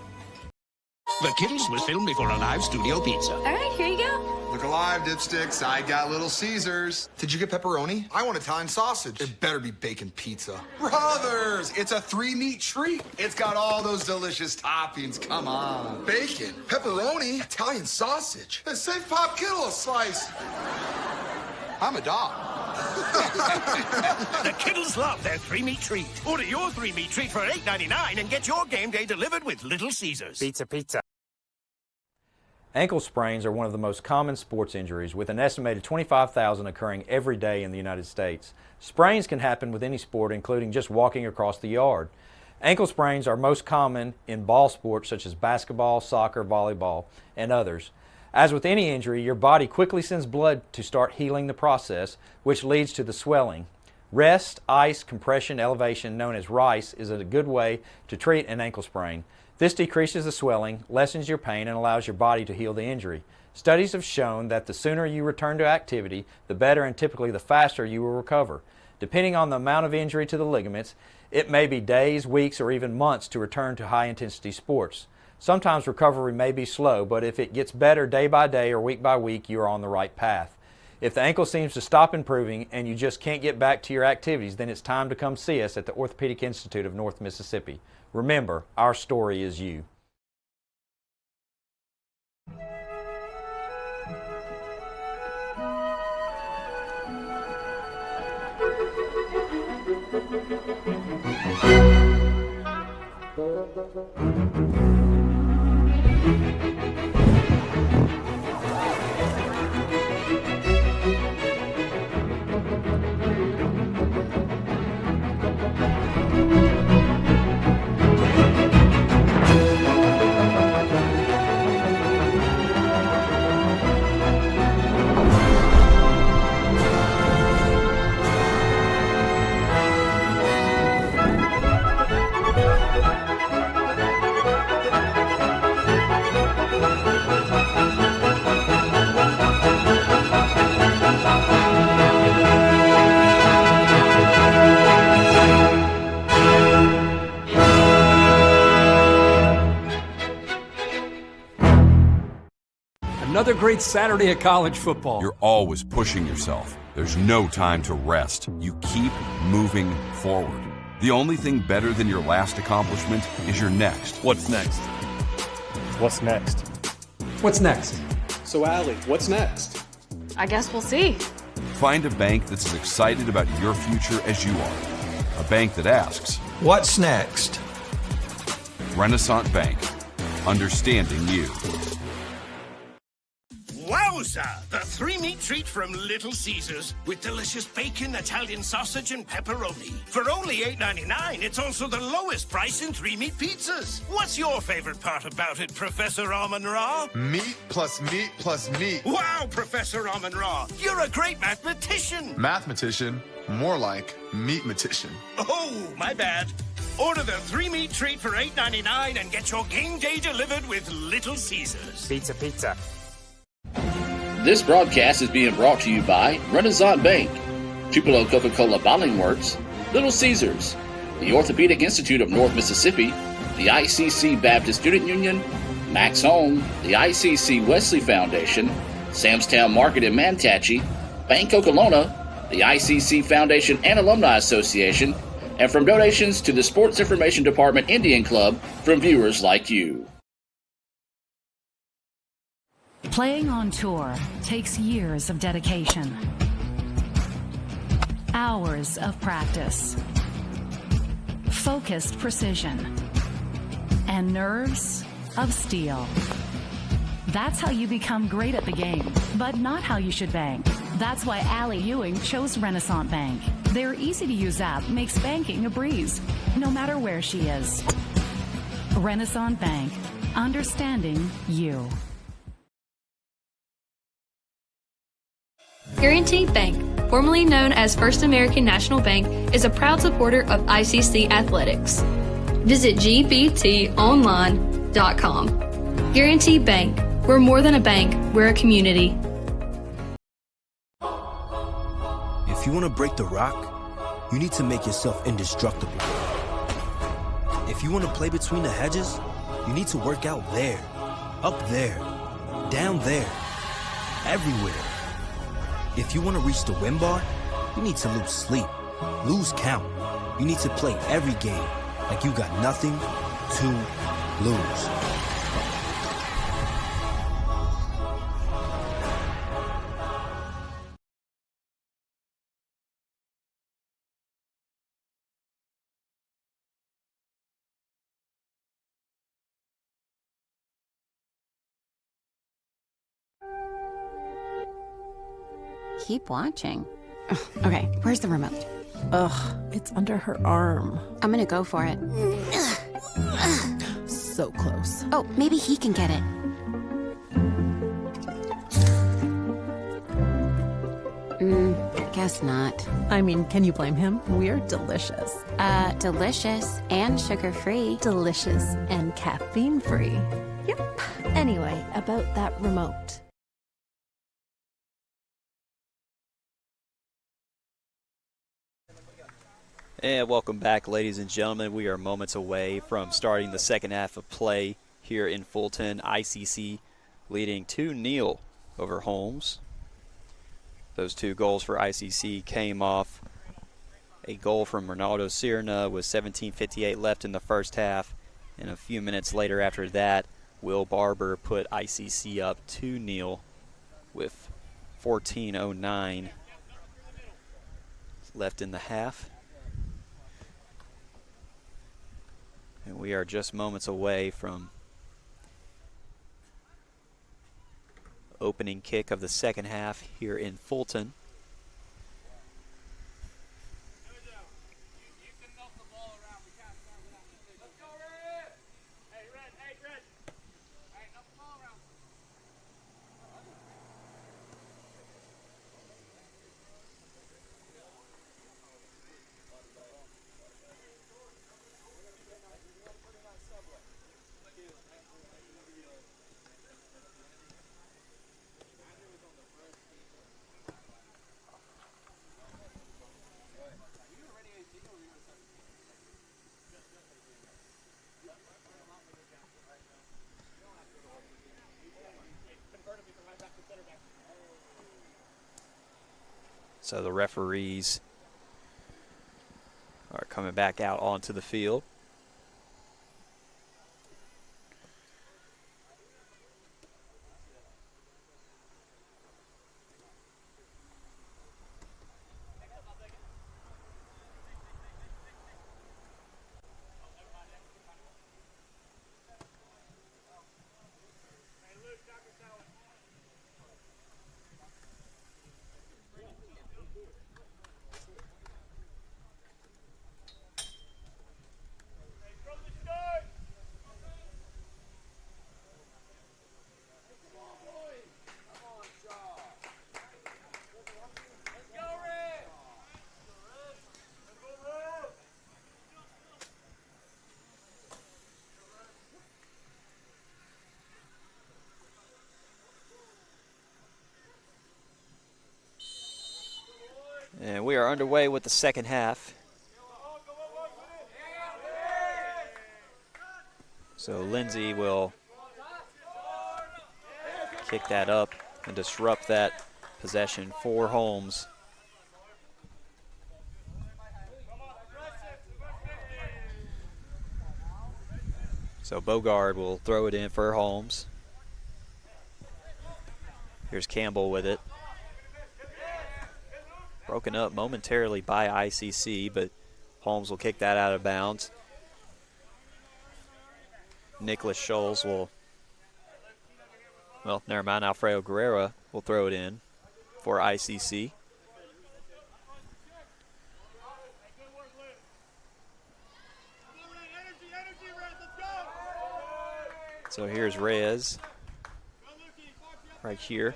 The Kittles was filmed before a live studio pizza. All right, here you go. Look alive, dipsticks. I got Little Caesars. Did you get pepperoni? I want Italian sausage. It better be bacon pizza. Brothers, it's a 3-meat treat. It's got all those delicious toppings. Come on. Bacon, pepperoni, Italian sausage. And save Pop Kittle a slice. I'm a dog. The Kittles love their 3-meat treat. Order your 3-meat treat for $8.99 and get your game day delivered with Little Caesars. Pizza. Ankle sprains are one of the most common sports injuries, with an estimated 25,000 occurring every day in the United States. Sprains can happen with any sport, including just walking across the yard. Ankle sprains are most common in ball sports such as basketball, soccer, volleyball, and others. As with any injury, your body quickly sends blood to start healing the process, which leads to the swelling. Rest, ice, compression, elevation, known as RICE, is a good way to treat an ankle sprain. This decreases the swelling, lessens your pain, and allows your body to heal the injury. Studies have shown that the sooner you return to activity, the better and typically the faster you will recover. Depending on the amount of injury to the ligaments, it may be days, weeks, or even months to return to high-intensity sports. Sometimes recovery may be slow, but if it gets better day by day or week by week, you are on the right path. If the ankle seems to stop improving and you just can't get back to your activities, then it's time to come see us at the Orthopedic Institute of North Mississippi. Remember, our story is you. Another great Saturday of college football. You're always pushing yourself. There's no time to rest. You keep moving forward. The only thing better than your last accomplishment is your next. What's next? What's next? What's next? So, Allie, what's next? I guess we'll see. Find a bank that's as excited about your future as you are. A bank that asks, What's next? Renaissance Bank. Understanding you. Wowza! The three-meat treat from Little Caesars with delicious bacon, Italian sausage, and pepperoni. For only $8.99, it's also the lowest price in three-meat pizzas. What's your favorite part about it, Professor Amon-Ra? Meat plus meat plus meat. Wow, Professor Amon-Ra, you're a great mathematician. Mathematician, more like meatmatician. Oh, my bad. Order the three-meat treat for $8.99 and get your game day delivered with Little Caesars. Pizza, pizza. This broadcast is being brought to you by Renaissance Bank, Tupelo Coca-Cola Bottling Works, Little Caesars, the Orthopedic Institute of North Mississippi, the ICC Baptist Student Union, Max Home, the ICC Wesley Foundation, Samstown Market in Manatee, Bank Okolona, the ICC Foundation and Alumni Association, and from donations to the Sports Information Department Indian Club from viewers like you. Playing on tour takes years of dedication, hours of practice, focused precision, and nerves of steel. That's how you become great at the game, but not how you should bank. That's why Allie Ewing chose Renaissance Bank. Their easy-to-use app makes banking a breeze, no matter where she is. Renaissance Bank, understanding you. Guaranty Bank, formerly known as First American National Bank, is a proud supporter of ICC athletics. Visit gbtonline.com. Guaranty Bank. We're more than a bank, we're a community. If you want to break the rock, you need to make yourself indestructible. If you want to play between the hedges, you need to work out there, up there, down there, everywhere. If you want to reach the win bar, you need to lose sleep, lose count. You need to play every game like you got nothing to lose. Keep watching. Okay, where's the remote? Ugh, it's under her arm. I'm gonna go for it. So close. Oh, maybe he can get it. Guess not. I mean, can you blame him? We're delicious. Delicious and sugar-free. Delicious and caffeine-free. Yep. Anyway, about that remote. And welcome back, ladies and gentlemen. We are moments away from starting the second half of play here in Fulton. ICC leading 2-0 over Holmes. Those two goals for ICC came off a goal from Ronaldo Sirna with 17:58 left in the first half. And a few minutes later after that, Will Barber put ICC up 2-0 with 14:09 left in the half. We are just moments away from opening kick of the second half here in Fulton. So the referees are coming back out onto the field. And we are underway with the second half. So Lindsay will kick that up and disrupt that possession for Holmes. So Bogard will throw it in for Holmes. Here's Campbell with it. Broken up momentarily by ICC, but Holmes will kick that out of bounds. Nicholas Scholes will, well, never mind, Alfredo Guerrera will throw it in for ICC. So here's Reyes right here.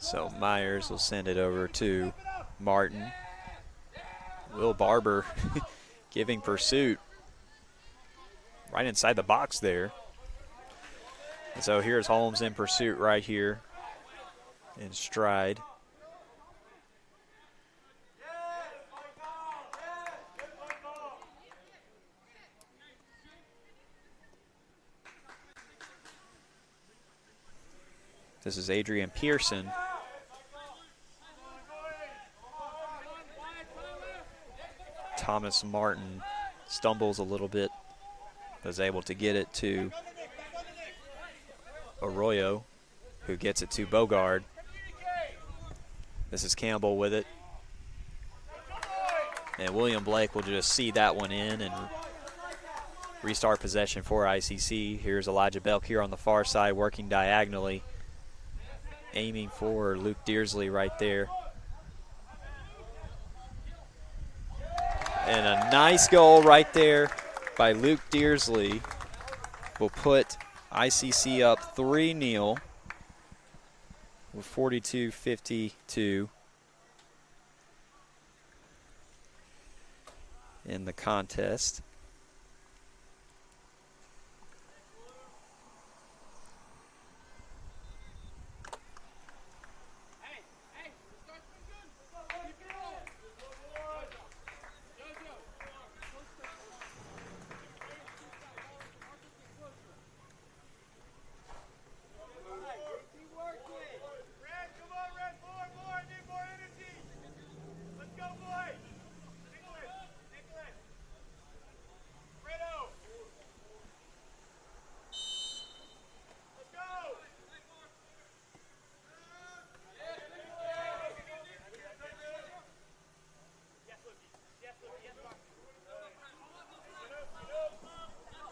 So Myers will send it over to Martin. Will Barber giving pursuit right inside the box there. And so here's Holmes in pursuit right here in stride. This is Adrian Pearson. Thomas Martin stumbles a little bit, was able to get it to Arroyo, who gets it to Bogard. This is Campbell with it. And William Blake will just see that one in and restart possession for ICC. Here's Elijah Belk here on the far side working diagonally, aiming for Luke Dearsley right there. And a nice goal right there by Luke Dearsley will put ICC up 3-0 with 42-52 in the contest.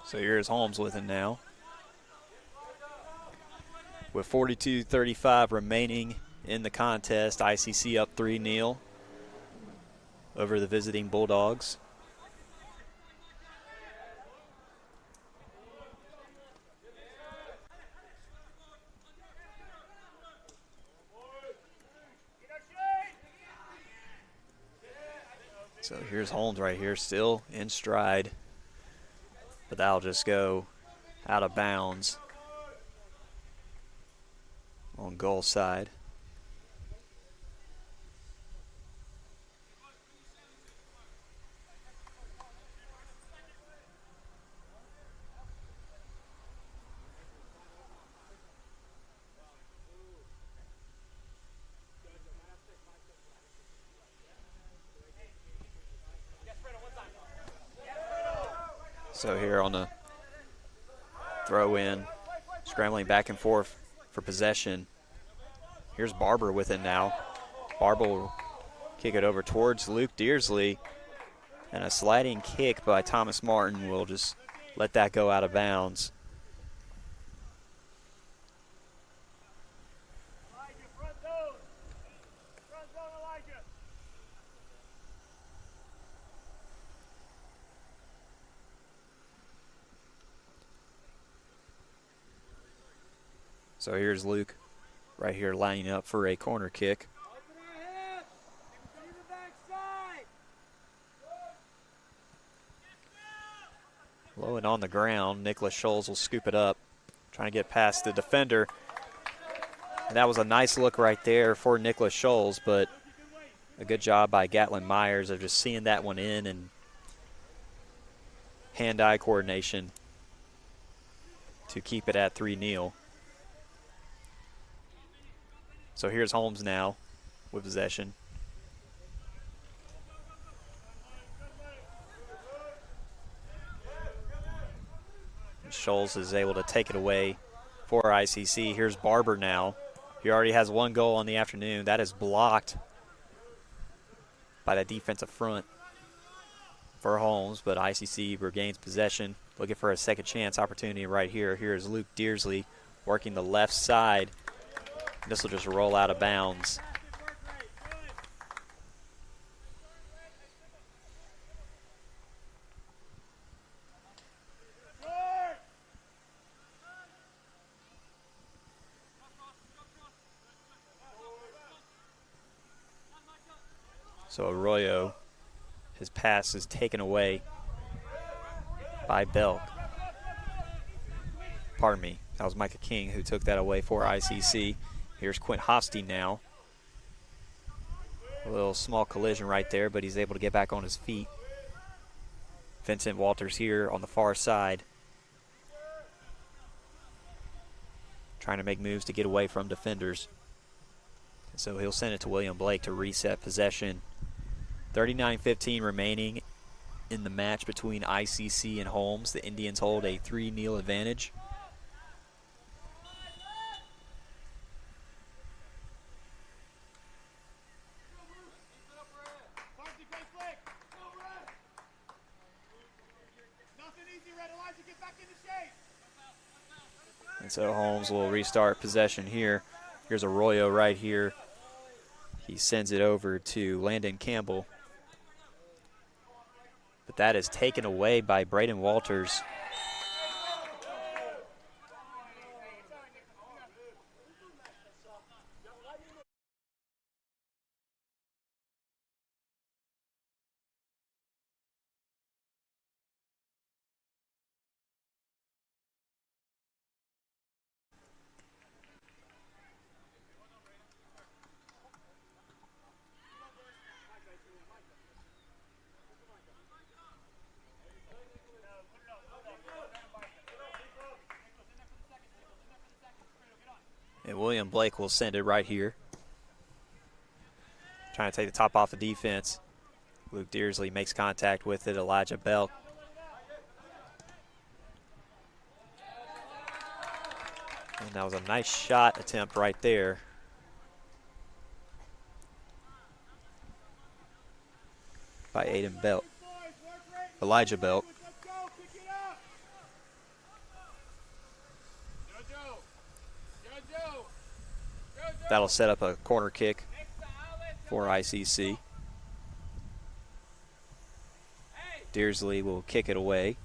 So here's Holmes with it now. With 42:35 remaining in the contest, ICC up 3-0 over the visiting Bulldogs. So here's Holmes right here, still in stride, but that'll just go out of bounds on goal side. So here on the throw in, scrambling back and forth for possession. Here's Barber with it now. Barber will kick it over towards Luke Dearsley, and a sliding kick by Thomas Martin will just let that go out of bounds. So here's Luke right here lining up for a corner kick. Low and on the ground, Nicholas Scholes will scoop it up, trying to get past the defender. And that was a nice look right there for Nicholas Scholes, but a good job by Gatlin Myers of just seeing that one in and hand-eye coordination to keep it at 3-0. So here's Holmes now with possession. Scholes is able to take it away for ICC. Here's Barber now. He already has one goal on the afternoon. That is blocked by that defensive front for Holmes, but ICC regains possession, looking for a second chance opportunity right here. Here is Luke Dearsley working the left side. This will just roll out of bounds. So Arroyo, his pass is taken away by Belk. Pardon me, that was Micah King who took that away for ICC. Here's Quint Hosty now. A little small collision right there, but he's able to get back on his feet. Vincent Walters here on the far side, trying to make moves to get away from defenders. So he'll send it to William Blake to reset possession. 39:15 remaining in the match between ICC and Holmes. The Indians hold a 3-0 advantage. And so Holmes will restart possession here. Here's Arroyo right here. He sends it over to Landon Campbell. But that is taken away by Braden Walters. And William Blake will send it right here. Trying to take the top off the defense. Luke Dearsley makes contact with it. Elijah Belk. And that was a nice shot attempt right there. By Aiden Belk. Elijah Belk. That'll set up a corner kick for ICC. Dearsley will kick it away.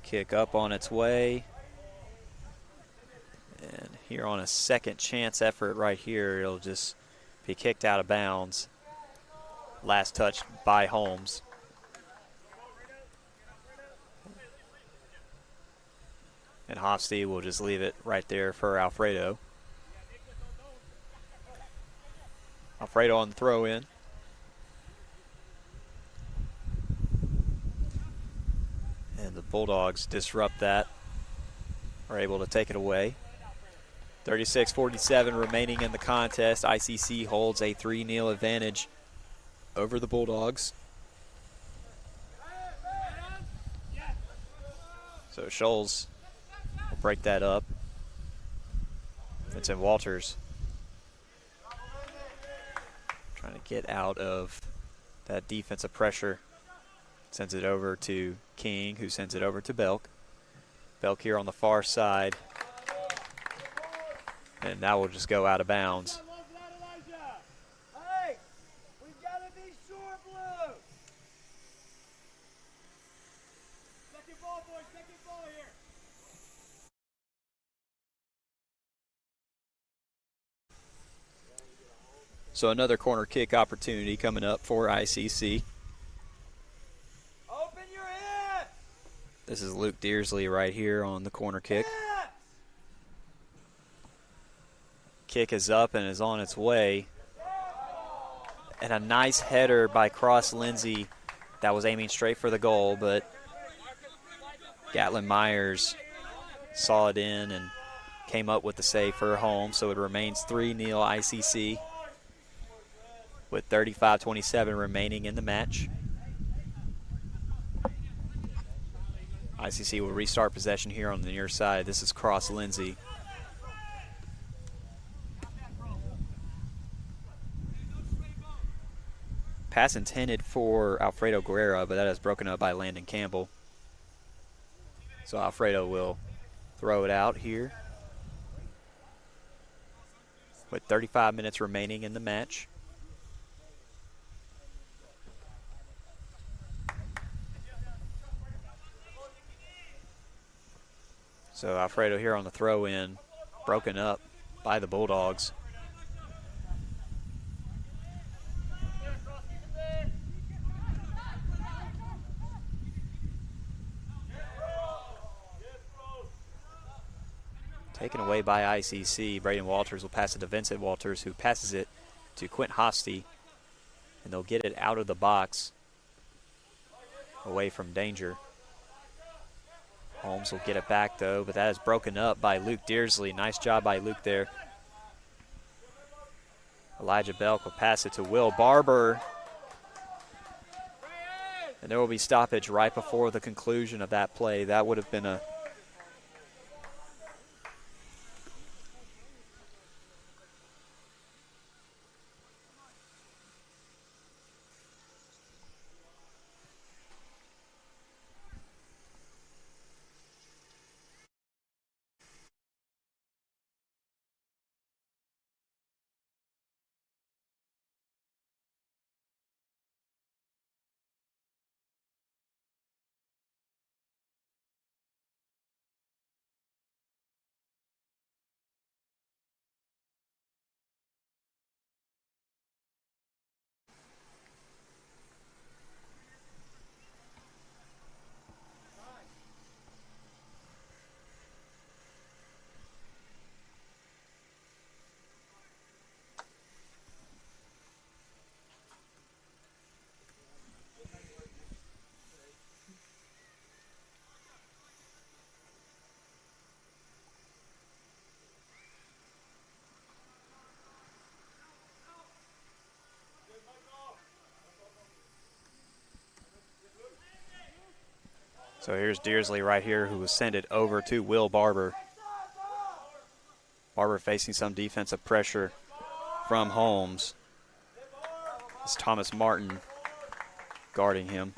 Kick up on its way. And here on a second chance effort right here, it'll just be kicked out of bounds. Last touch by Holmes. And Hofsty will just leave it right there for Alfredo. Alfredo on the throw in. And the Bulldogs disrupt that. Are able to take it away. 36-47 remaining in the contest. ICC holds a 3-0 advantage over the Bulldogs. So Scholes will break that up. Vincent Walters trying to get out of that defensive pressure. Sends it over to King, who sends it over to Belk. Belk here on the far side. And that will just go out of bounds. So another corner kick opportunity coming up for ICC. Open your head. This is Luke Dearsley right here on the corner kick. Kick is up and is on its way. And a nice header by Cross Lindsay that was aiming straight for the goal, but Gatlin Myers saw it in and came up with the save for Holmes. So it remains 3-0 ICC with 35-27 remaining in the match. ICC will restart possession here on the near side. This is Cross Lindsay. Pass intended for Alfredo Guerrera, but that is broken up by Landon Campbell. So Alfredo will throw it out here with 35 minutes remaining in the match. So Alfredo here on the throw-in, broken up by the Bulldogs. Taken away by ICC. Braden Walters will pass it to Vincent Walters, who passes it to Quint Hosty. And they'll get it out of the box, away from danger. Holmes will get it back, though, but that is broken up by Luke Dearsley. Nice job by Luke there. Elijah Belk will pass it to Will Barber. And there will be stoppage right before the conclusion of that play. That would have been a So here's Dearsley right here, who will send it over to Will Barber. Barber facing some defensive pressure from Holmes. It's Thomas Martin guarding him.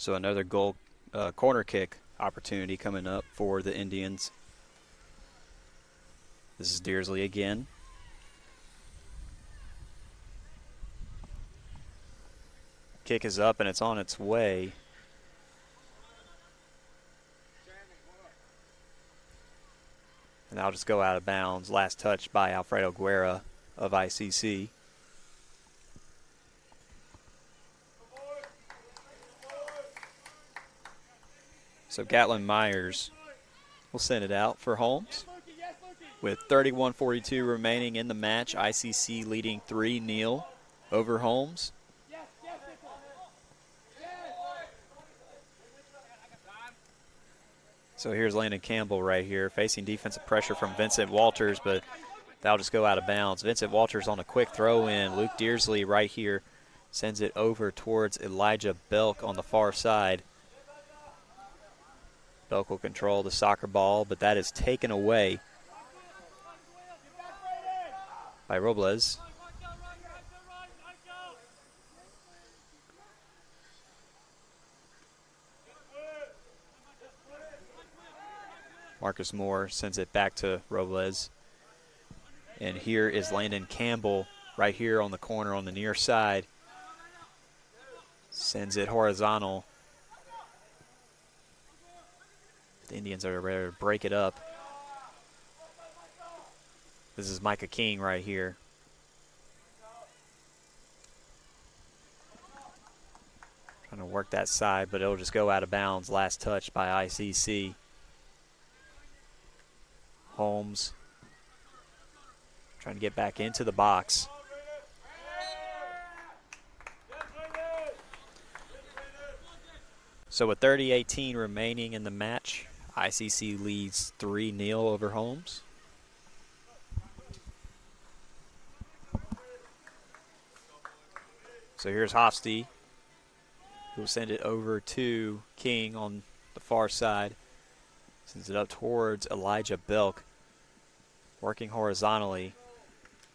So another goal corner kick opportunity coming up for the Indians. This is Dearsley again. Kick is up and it's on its way. And that'll just go out of bounds. Last touch by Alfredo Guerra of ICC. So Gatlin Myers will send it out for Holmes. With 31:42 remaining in the match, ICC leading 3-0 over Holmes. So here's Landon Campbell right here, facing defensive pressure from Vincent Walters, but that'll just go out of bounds. Vincent Walters on a quick throw in. Luke Dearsley right here sends it over towards Elijah Belk on the far side. Belk will control the soccer ball, but that is taken away by Robles. Marcus Moore sends it back to Robles. And here is Landon Campbell right here on the corner on the near side. Sends it horizontal. The Indians are ready to break it up. This is Micah King right here. Trying to work that side, but it'll just go out of bounds. Last touch by ICC. Holmes trying to get back into the box. So with 30:18 remaining in the match, ICC leads 3-0 over Holmes. So here's Hofsty, who will send it over to King on the far side. Sends it up towards Elijah Belk, working horizontally.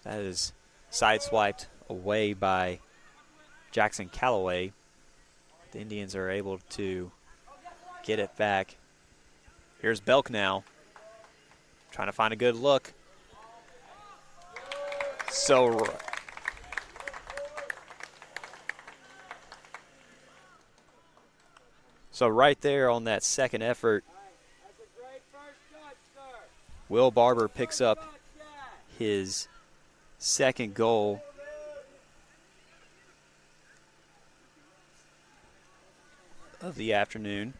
That is sideswiped away by Jackson Callaway. The Indians are able to get it back. Here's Belk now, trying to find a good look. So right there on that second effort, Will Barber picks up his second goal. Of the afternoon.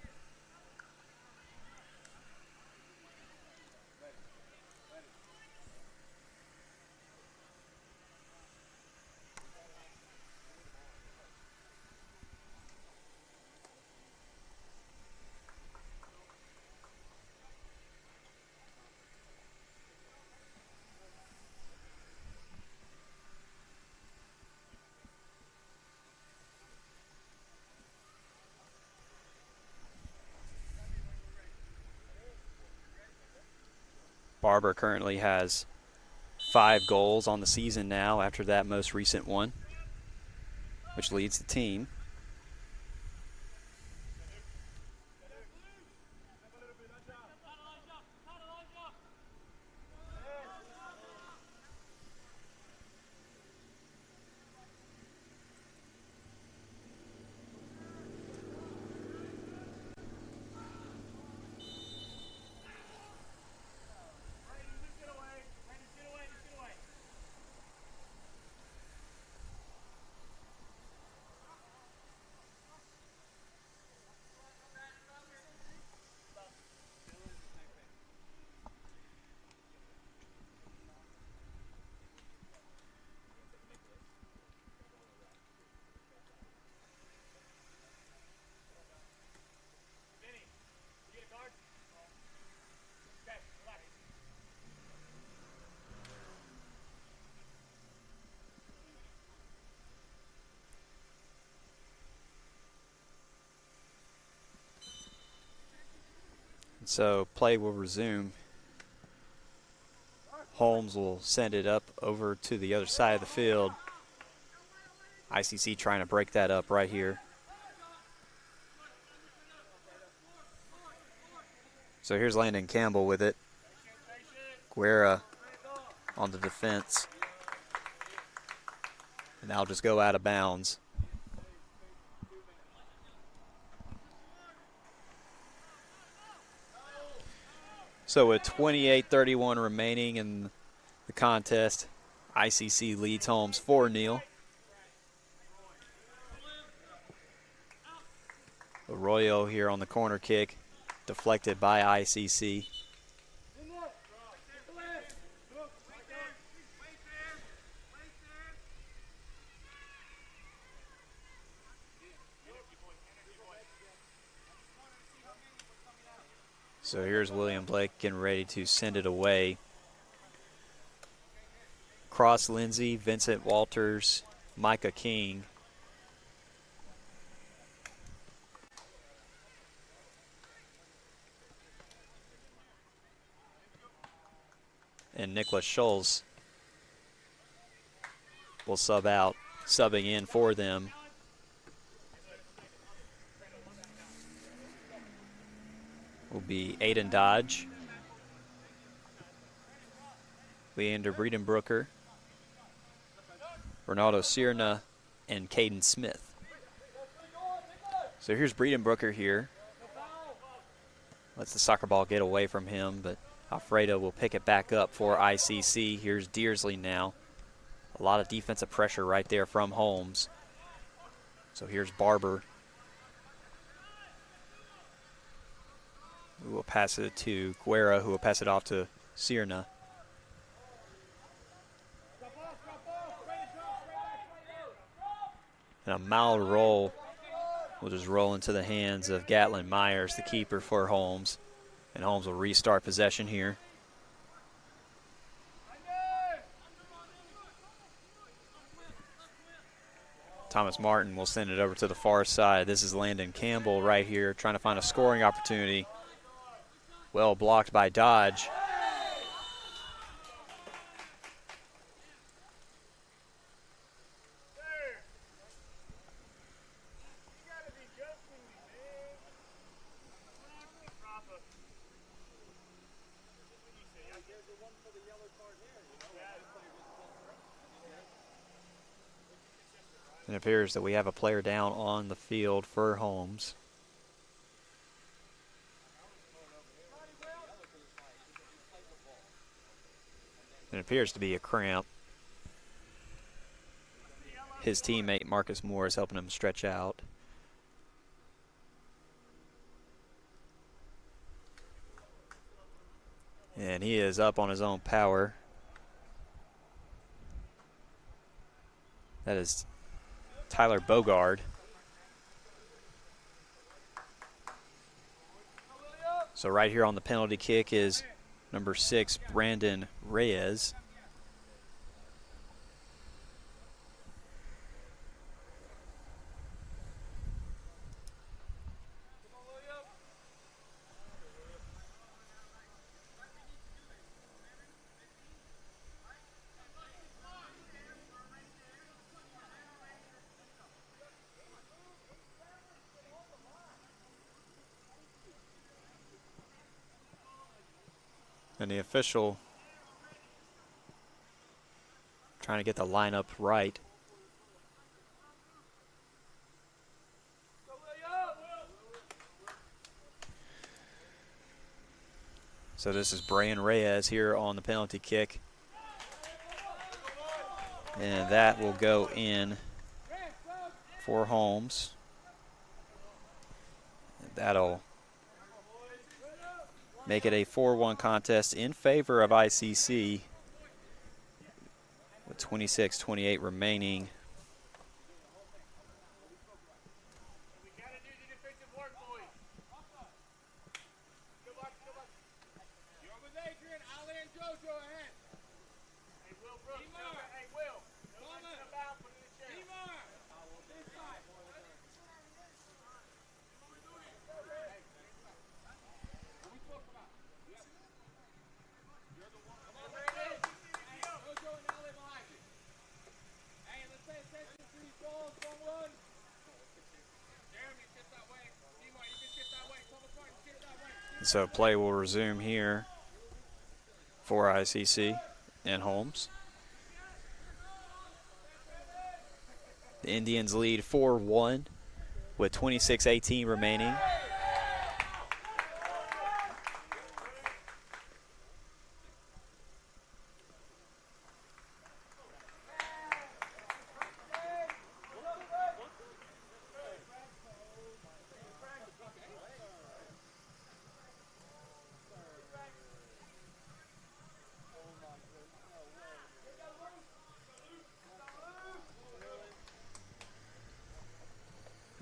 Barber currently has 5 goals on the season now after that most recent one, which leads the team. So play will resume. Holmes will send it up over to the other side of the field. ICC trying to break that up right here. So here's Landon Campbell with it. Guerra on the defense. And that'll just go out of bounds. So with 28:31 remaining in the contest, ICC leads Holmes 4-0. Arroyo here on the corner kick, deflected by ICC. So here's William Blake getting ready to send it away. Cross Lindsay, Vincent Walters, Micah King. And Nicholas Scholes will sub out, subbing in for them. Will be Aiden Dodge, Leander Breedenbrooker, Ronaldo Sierna, and Caden Smith. So here's Breedenbrooker here. Lets the soccer ball get away from him, but Alfredo will pick it back up for ICC. Here's Deersley now. A lot of defensive pressure right there from Holmes. So here's Barber, who will pass it to Guerra, who will pass it off to Sierna. And a mild roll will just roll into the hands of Gatlin Myers, the keeper for Holmes. And Holmes will restart possession here. Thomas Martin will send it over to the far side. This is Landon Campbell right here trying to find a scoring opportunity. Well blocked by Dodge. It appears that we have a player down on the field for Holmes. It appears to be a cramp. His teammate Marcus Moore is helping him stretch out. And he is up on his own power. That is Tyler Bogard. So right here on the penalty kick is number 6, Brandon Reyes. And the official trying to get the lineup right. So this is Brian Reyes here on the penalty kick. And that will go in for Holmes. And that'll make it a 4-1 contest in favor of ICC with 26-28 remaining. So play will resume here for ICC and Holmes. The Indians lead 4-1 with 26:18 remaining.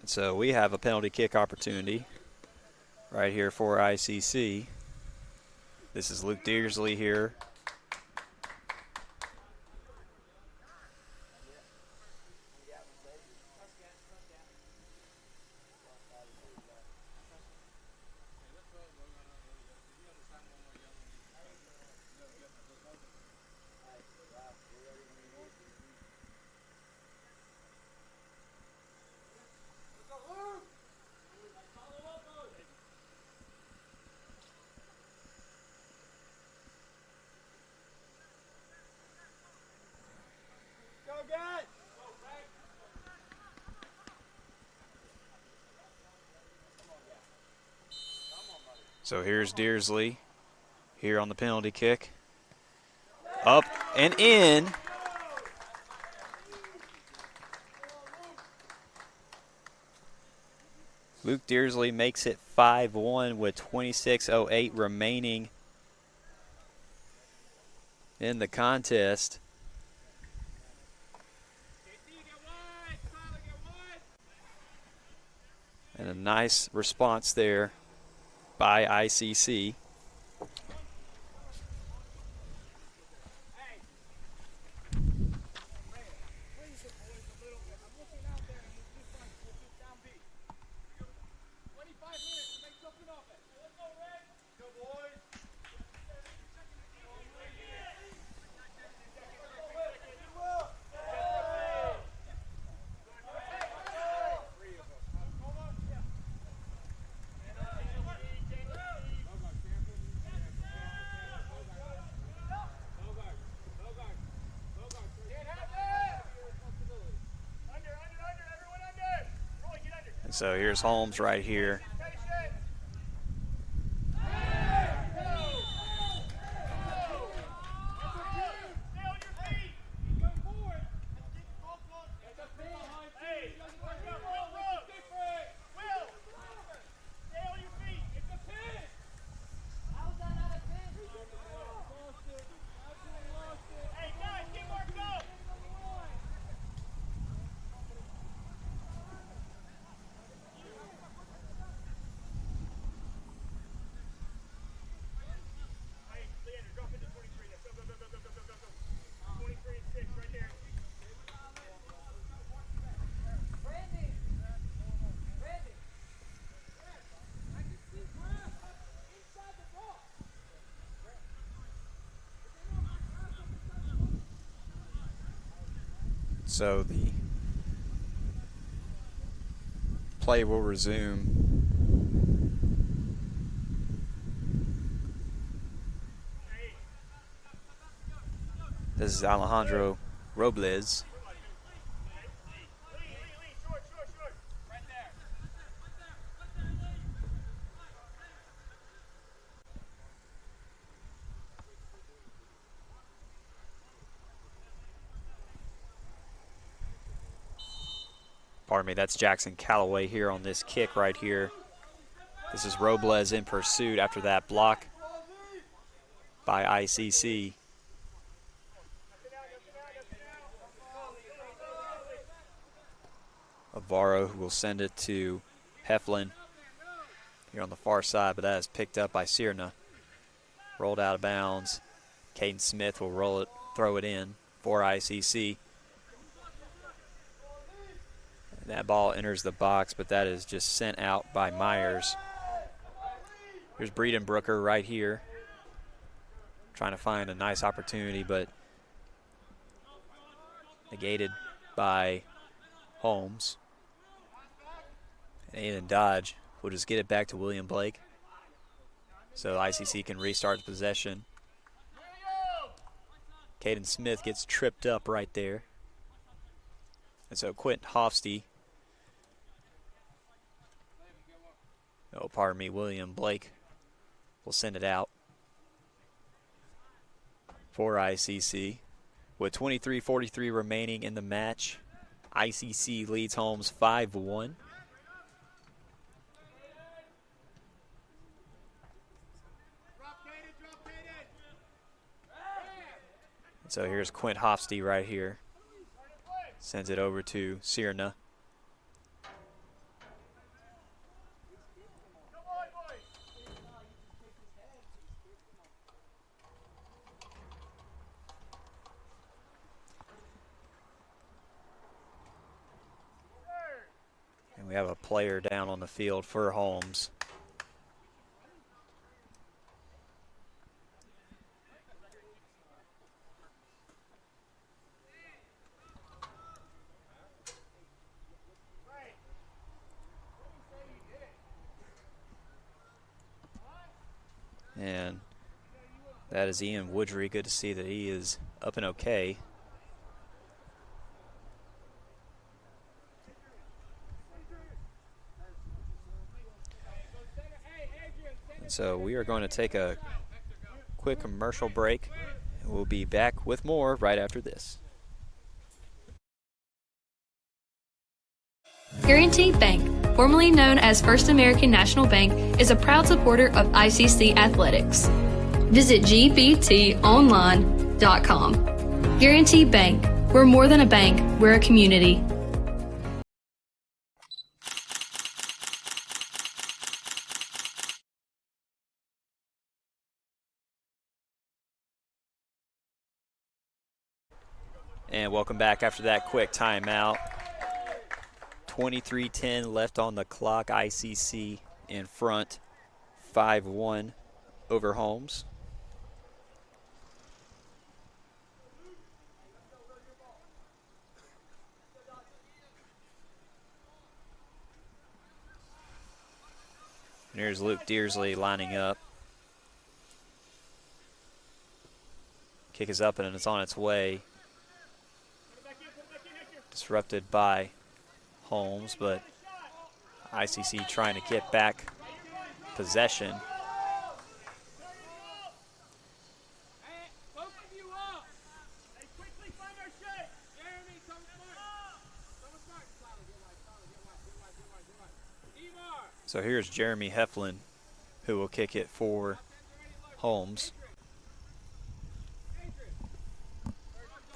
So we have a penalty kick opportunity right here for ICC. This is Luke Dearsley here. So here's Dearsley here on the penalty kick. Up and in. Luke Dearsley makes it 5-1 with 26:08 remaining in the contest. And a nice response there by ICC. And so here's Holmes right here. So the play will resume. This is Alejandro Robles. Pardon me, that's Jackson Callaway here on this kick right here. This is Robles in pursuit after that block by ICC. Avaro, who will send it to Heflin here on the far side, but that is picked up by Sierna. Rolled out of bounds. Caden Smith will throw it in for ICC. That ball enters the box, but that is just sent out by Myers. Here's Breedenbrooker right here, trying to find a nice opportunity, but negated by Holmes. And Aiden Dodge will just get it back to William Blake. So ICC can restart the possession. Caden Smith gets tripped up right there. And so Quentin Hofsty, oh, pardon me, William Blake will send it out for ICC. With 23:43 remaining in the match, ICC leads Holmes 5-1. So here's Quint Hofsty right here. Sends it over to Sierna. And we have a player down on the field for Holmes. And that is Ian Woodry. Good to see that he is up and okay. So we are going to take a quick commercial break. And we'll be back with more right after this. Guaranty Bank, formerly known as First American National Bank, is a proud supporter of ICC athletics. Visit gbtonline.com. Guaranty Bank, we're more than a bank, we're a community. And welcome back after that quick timeout. 23:10 left on the clock. ICC in front, 5-1 over Holmes. And here's Luke Dearsley lining up. Kick is up and it's on its way. Disrupted by Holmes, but ICC trying to get back possession. So here's Jeremy Heflin, who will kick it for Holmes.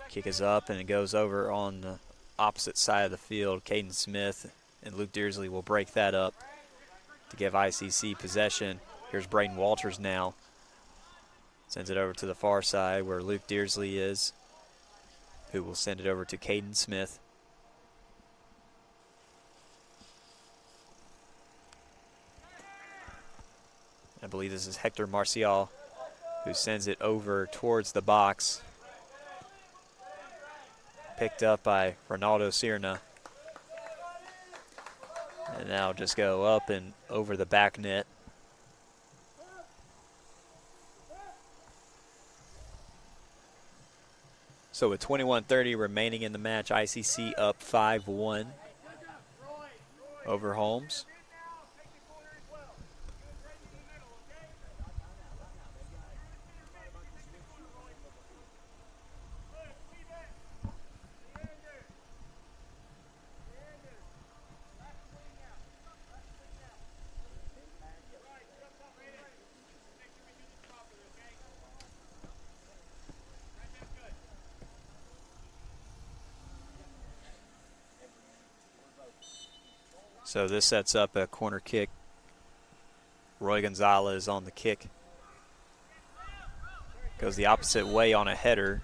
Kick is up and it goes over on the opposite side of the field. Caden Smith and Luke Dearsley will break that up to give ICC possession. Here's Braden Walters now. Sends it over to the far side where Luke Dearsley is, who will send it over to Caden Smith. I believe this is Hector Marcial, who sends it over towards the box. Picked up by Ronaldo Sierna. And now just go up and over the back net. So with 21:30 remaining in the match, ICC up 5-1 over Holmes. So this sets up a corner kick. Roy Gonzalez on the kick. Goes the opposite way on a header.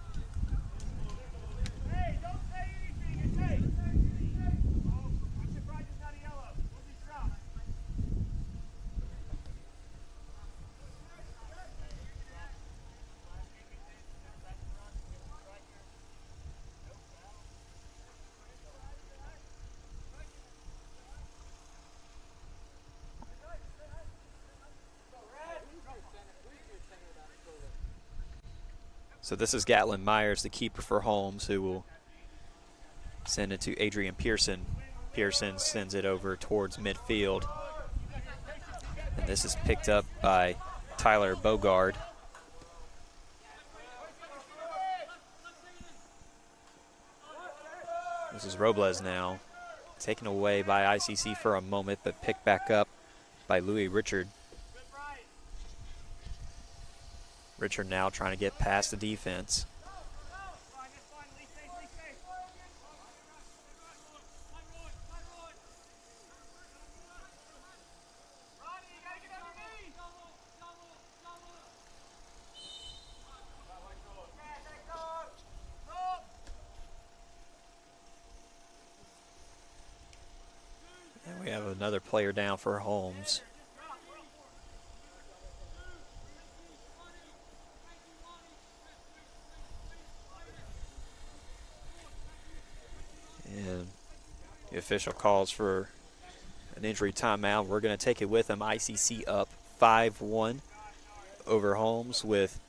So this is Gatlin Myers, the keeper for Holmes, who will send it to Adrian Pearson. Pearson sends it over towards midfield. And this is picked up by Tyler Bogard. This is Robles now. Taken away by ICC for a moment, but picked back up by Louis Richard. Richard now trying to get past the defense. And we have another player down for Holmes. And the official calls for an injury timeout. We're going to take it with him. ICC up 5-1 over Holmes with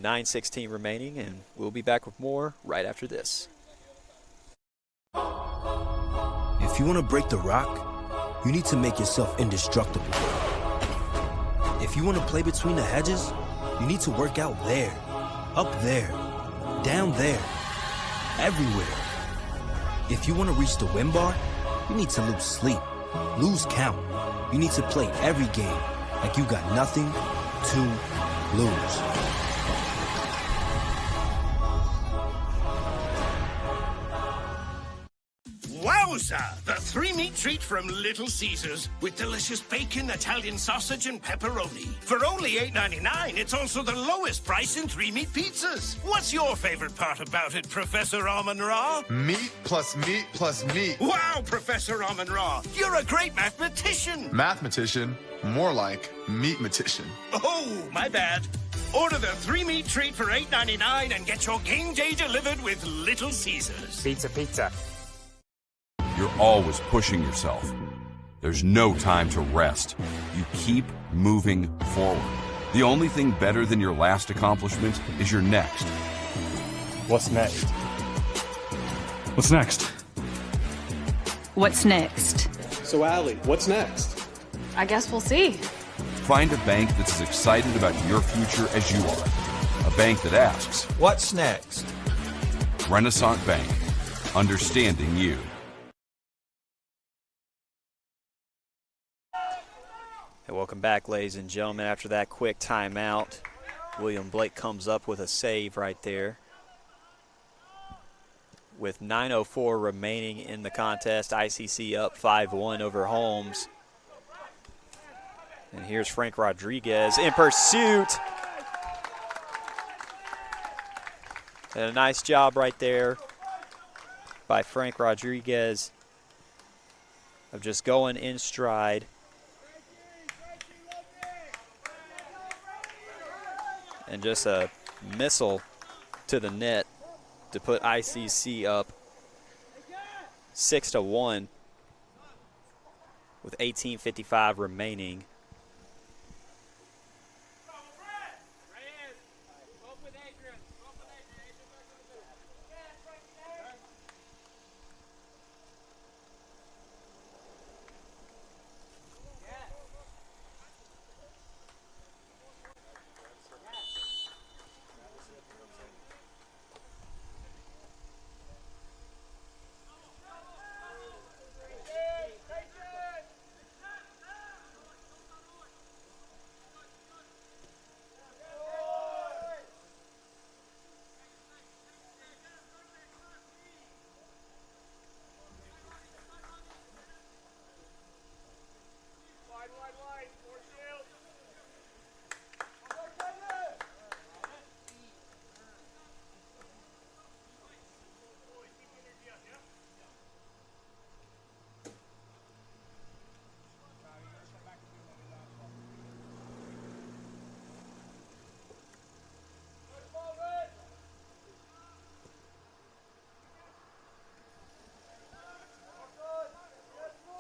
9:16 remaining, and we'll be back with more right after this. If you want to break the rock, you need to make yourself indestructible. If you want to play between the hedges, you need to work out there, up there, down there, everywhere. If you want to reach the win bar, you need to lose sleep, lose count. You need to play every game like you got nothing to lose. Wowza! The three-meat treat from Little Caesars with delicious bacon, Italian sausage, and pepperoni. For only $8.99, it's also the lowest price in three-meat pizzas. What's your favorite part about it, Professor Amon-Ra? Meat plus meat plus meat. Wow, Professor Amon-Ra, you're a great mathematician. Mathematician, more like meatmatician. Oh, my bad. Order the three-meat treat for $8.99 and get your game day delivered with Little Caesars. Pizza, pizza. You're always pushing yourself. There's no time to rest. You keep moving forward. The only thing better than your last accomplishment is your next. What's next? What's next? What's next? So, Allie, what's next? I guess we'll see. Find a bank that's as excited about your future as you are. A bank that asks, what's next? Renaissance Bank, understanding you. Hey, welcome back, ladies and gentlemen. After that quick timeout, William Blake comes up with a save right there. With 9:04 remaining in the contest, ICC up 5-1 over Holmes. And here's Frank Rodriguez in pursuit. And a nice job right there by Frank Rodriguez of just going in stride. And just a missile to the net to put ICC up 6-1 with 18:55 remaining.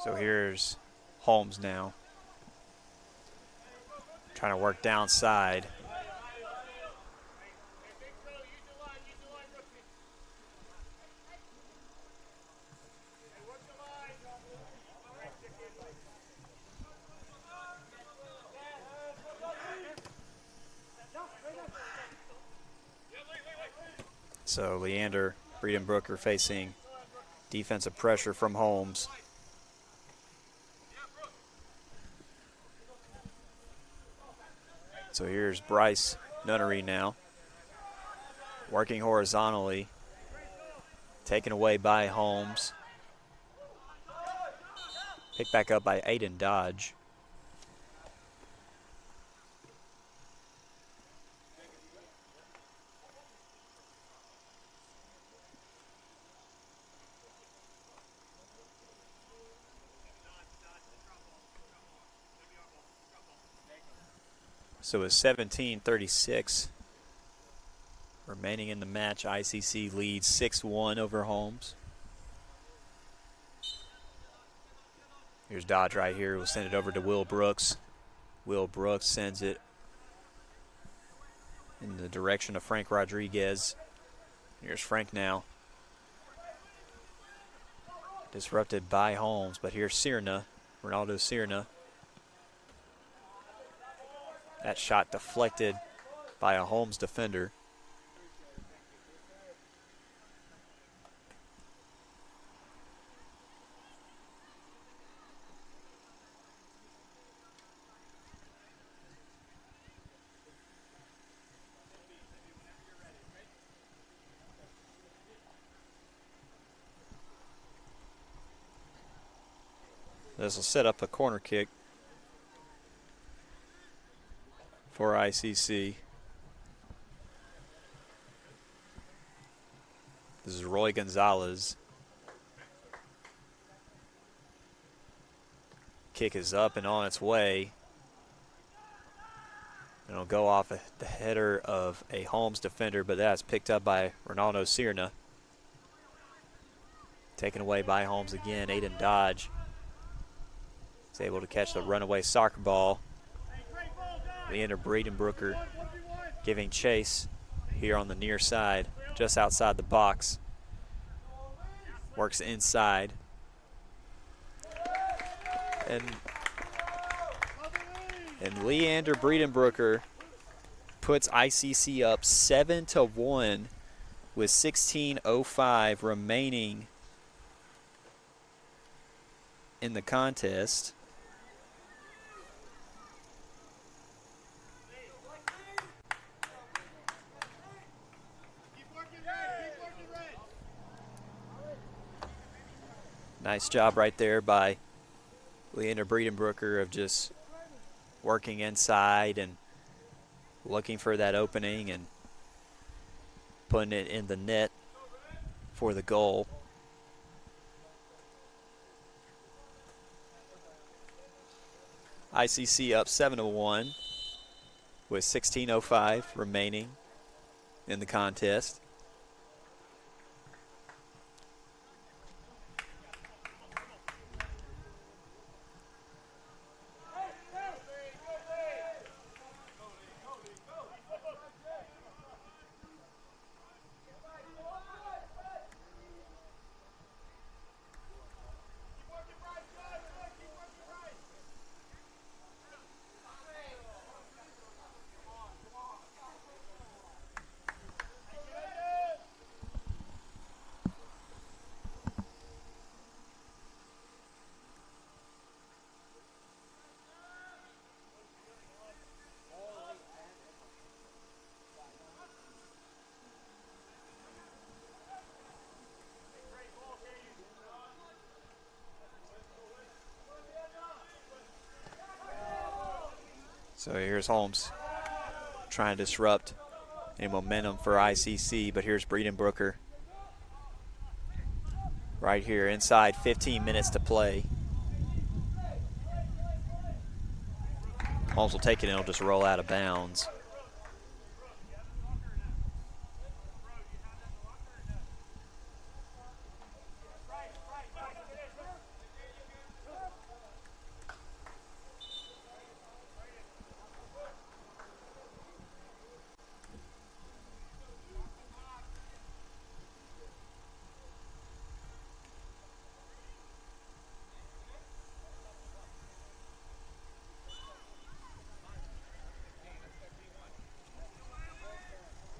So here's Holmes now, trying to work downside. So Leander Breedenbrooker facing defensive pressure from Holmes. So here's Bryce Nunnery now, working horizontally, taken away by Holmes. Picked back up by Aiden Dodge. So it's 17-36 remaining in the match. ICC leads 6-1 over Holmes. Here's Dodge right here. We'll send it over to Will Brooks. Will Brooks sends it in the direction of Frank Rodriguez. Here's Frank now. Disrupted by Holmes, but here's Cierna, Ronaldo Cierna. That shot deflected by a Holmes defender. This will set up a corner kick for ICC. This is Roy Gonzalez. Kick is up and on its way. And it'll go off the header of a Holmes defender, but that's picked up by Ronaldo Cierna. Taken away by Holmes again. Aiden Dodge is able to catch the runaway soccer ball. Leander Breedenbrooker giving chase here on the near side, just outside the box. Works inside. And Leander Breedenbrooker puts ICC up 7-1 with 16:05 remaining in the contest. Nice job right there by Leander Breedenbrooker of just working inside and looking for that opening and putting it in the net for the goal. ICC up 7-1 with 16:05 remaining in the contest. So here's Holmes trying to disrupt any momentum for ICC, but here's Breedenbrooker right here inside 15 minutes to play. Holmes will take it and it'll just roll out of bounds.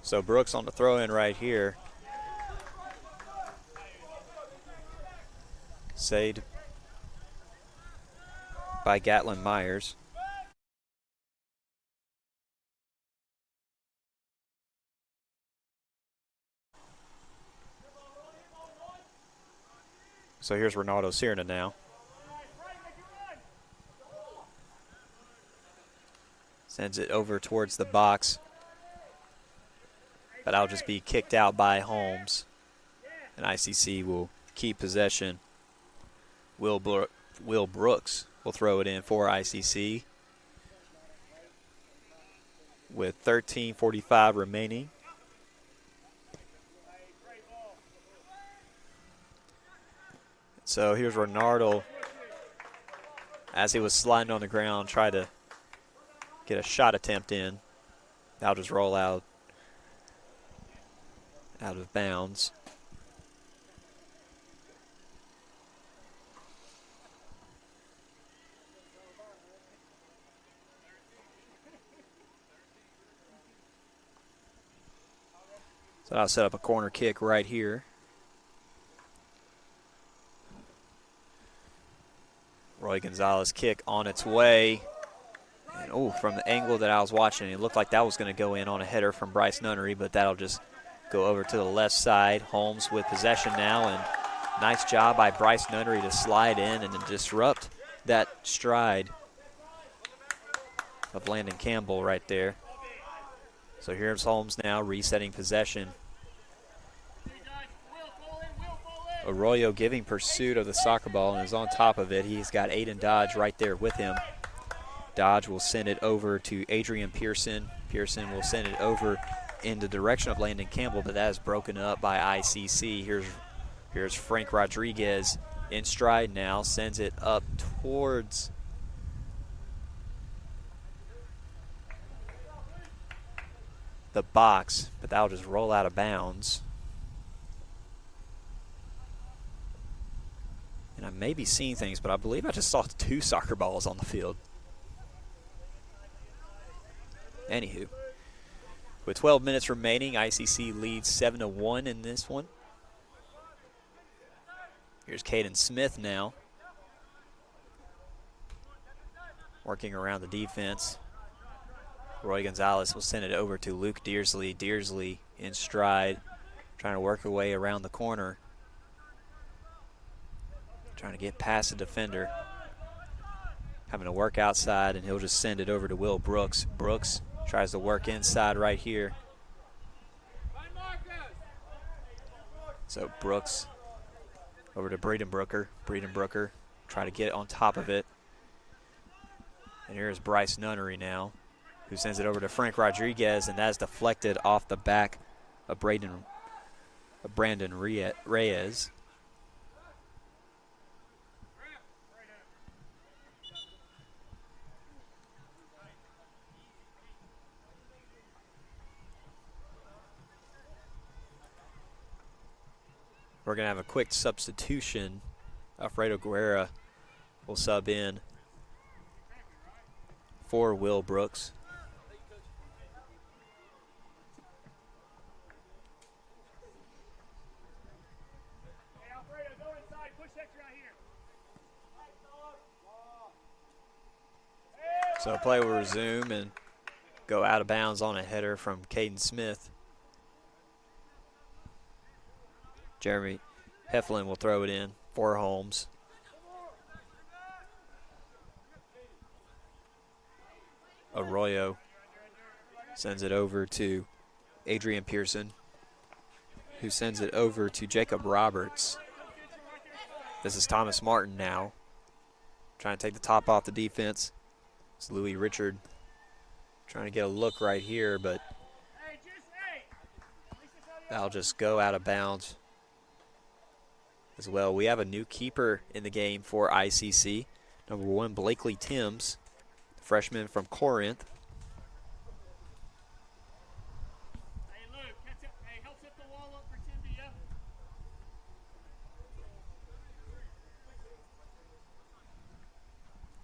So Brooks on the throw in right here. saved by Gatlin Myers. So here's Ronaldo Sierna now. Sends it over towards the box. But I'll just be kicked out by Holmes. And ICC will keep possession. Will Brooks will throw it in for ICC. With 13:45 remaining. So here's Ronaldo, as he was sliding on the ground, try to get a shot attempt in. That'll just roll out of bounds. So I'll set up a corner kick right here. Roy Gonzalez kick on its way. And from the angle that I was watching, it looked like that was going to go in on a header from Bryce Nunnery, but that'll just go over to the left side. Holmes with possession now, and nice job by Bryce Nunnery to slide in and disrupt that stride of Landon Campbell right there. So here's Holmes now resetting possession. Arroyo giving pursuit of the soccer ball and is on top of it. He's got Aiden Dodge right there with him. Dodge will send it over to Adrian Pearson. Pearson will send it over in the direction of Landon Campbell, but that is broken up by ICC. Here's Frank Rodriguez in stride now, sends it up towards the box, but that'll just roll out of bounds. And I may be seeing things, but I believe I just saw 2 soccer balls on the field. Anywho, with 12 minutes remaining, ICC leads 7-1 in this one. Here's Caden Smith now, working around the defense. Roy Gonzalez will send it over to Luke Dearsley. Dearsley in stride, trying to work her way around the corner. Trying to get past the defender. Having to work outside, and he'll just send it over to Will Brooks. Brooks tries to work inside right here. So Brooks over to Breedenbrooker. Breedenbrooker try to get on top of it. And here's Bryce Nunnery now, who sends it over to Frank Rodriguez, and that's deflected off the back of Brandon Reyes. We're going to have a quick substitution. Alfredo Guerra will sub in for Will Brooks. So play will resume and go out of bounds on a header from Caden Smith. Jeremy Heflin will throw it in for Holmes. Arroyo sends it over to Adrian Pearson, who sends it over to Jacob Roberts. This is Thomas Martin now, trying to take the top off the defense. It's Louis Richard trying to get a look right here, but that'll just go out of bounds as well. We have a new keeper in the game for ICC. Number 1, Blakely Timms, freshman from Corinth.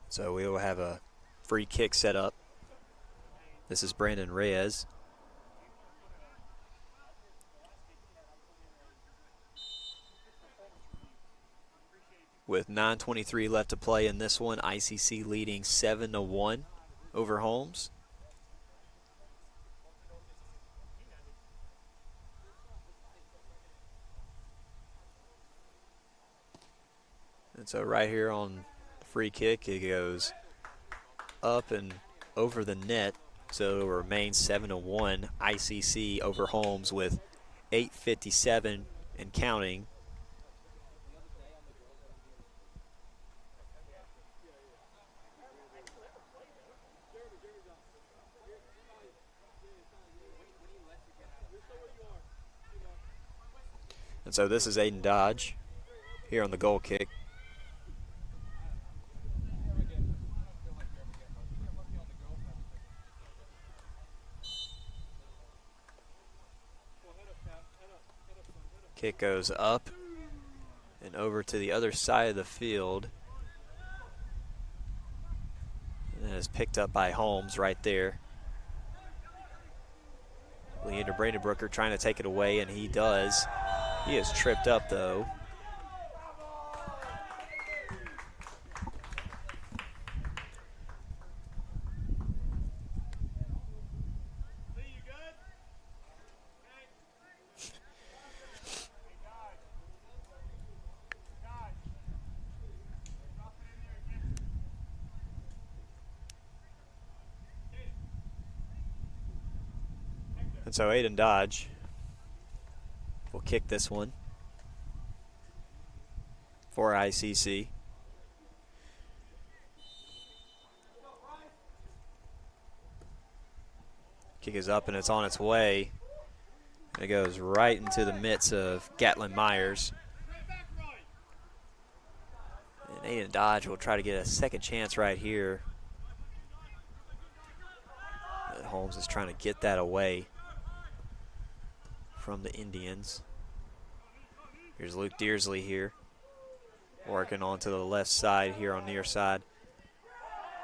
So we will have a free kick set up. This is Brandon Reyes. with 9:23 left to play in this one. ICC leading 7-1 over Holmes. And so right here on the free kick, it goes up and over the net. So it will remain 7-1 ICC over Holmes with 8:57 and counting. And so this is Aiden Dodge here on the goal kick. Kick goes up and over to the other side of the field. And is picked up by Holmes right there. Leander Bradenbrooker trying to take it away, and he does. He is tripped up, though. And so Aiden Dodge will kick this one for ICC. Kick is up and it's on its way. And it goes right into the midst of Gatlin Myers. And Aiden Dodge will try to get a second chance right here. But Holmes is trying to get that away from the Indians. Here's Luke Dearsley here, working onto the left side here on near side.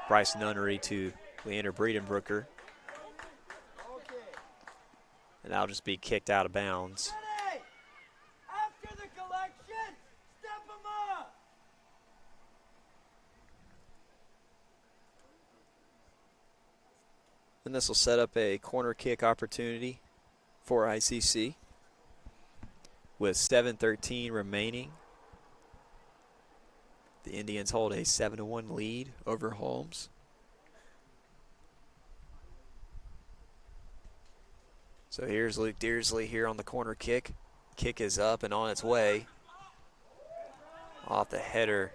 Bryce Nunnery to Leander Breedenbrooker. And that'll just be kicked out of bounds. After the collection, step them up. And this will set up a corner kick opportunity for ICC with 7:13 remaining. The Indians hold a 7-1 lead over Holmes. So here's Luke Dearsley here on the corner kick. Kick is up and on its way. Off the header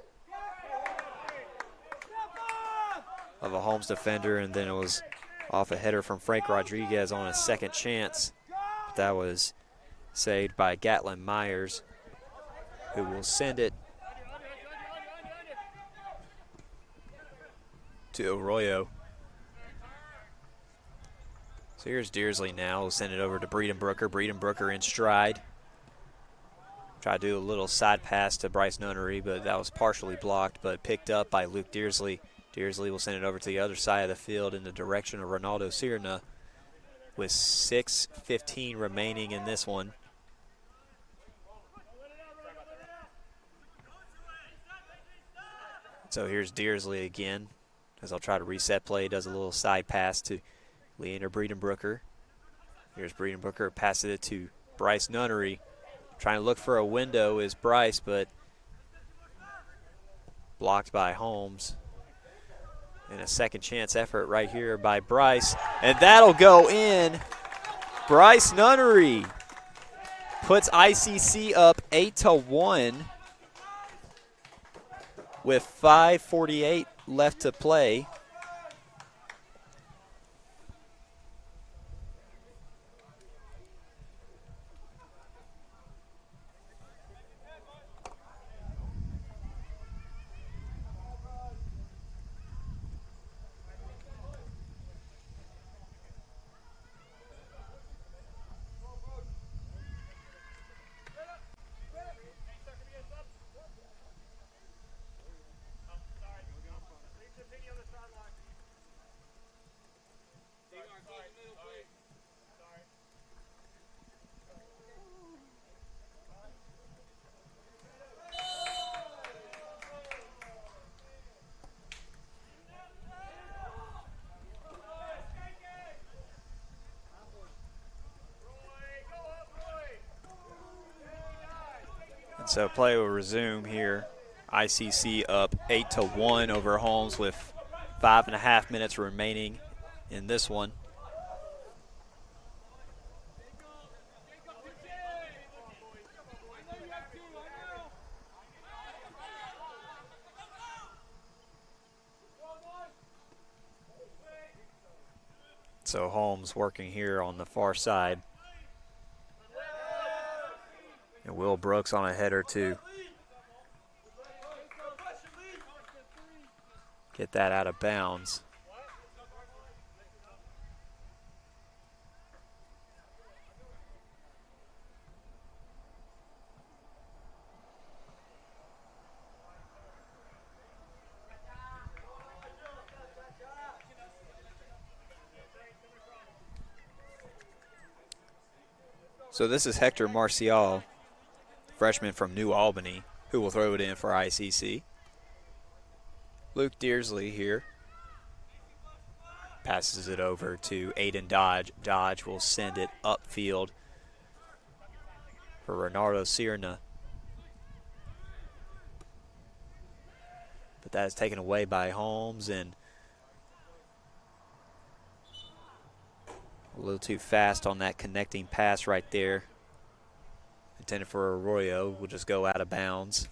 of a Holmes defender, and then it was off a header from Frank Rodriguez on a second chance. But that was saved by Gatlin Myers, who will send it to Arroyo. So here's Dearsley now. We'll send it over to Breedenbrooker. Breedenbrooker in stride. Try to do a little side pass to Bryce Nunnery, but that was partially blocked, but picked up by Luke Dearsley. Dearsley will send it over to the other side of the field in the direction of Ronaldo Sirna with 6:15 remaining in this one. So here's Dearsley again, as I'll try to reset play. Does a little side pass to Leander Breedenbrooker. Here's Breedenbrooker, passes it to Bryce Nunnery. Trying to look for a window is Bryce, but blocked by Holmes. And a second chance effort right here by Bryce. And that'll go in. Bryce Nunnery puts ICC up 8-1 with 5:48 left to play. So play will resume here. ICC up 8-1 over Holmes with 5.5 minutes remaining in this one. So Holmes working here on the far side. And Will Brooks on a header to get that out of bounds. So this is Hector Marcial, freshman from New Albany, who will throw it in for ICC. Luke Dearsley here. Passes it over to Aiden Dodge. Dodge will send it upfield for Renardo Cierna. But that is taken away by Holmes, and a little too fast on that connecting pass right there. Intended for Arroyo, will just go out of bounds.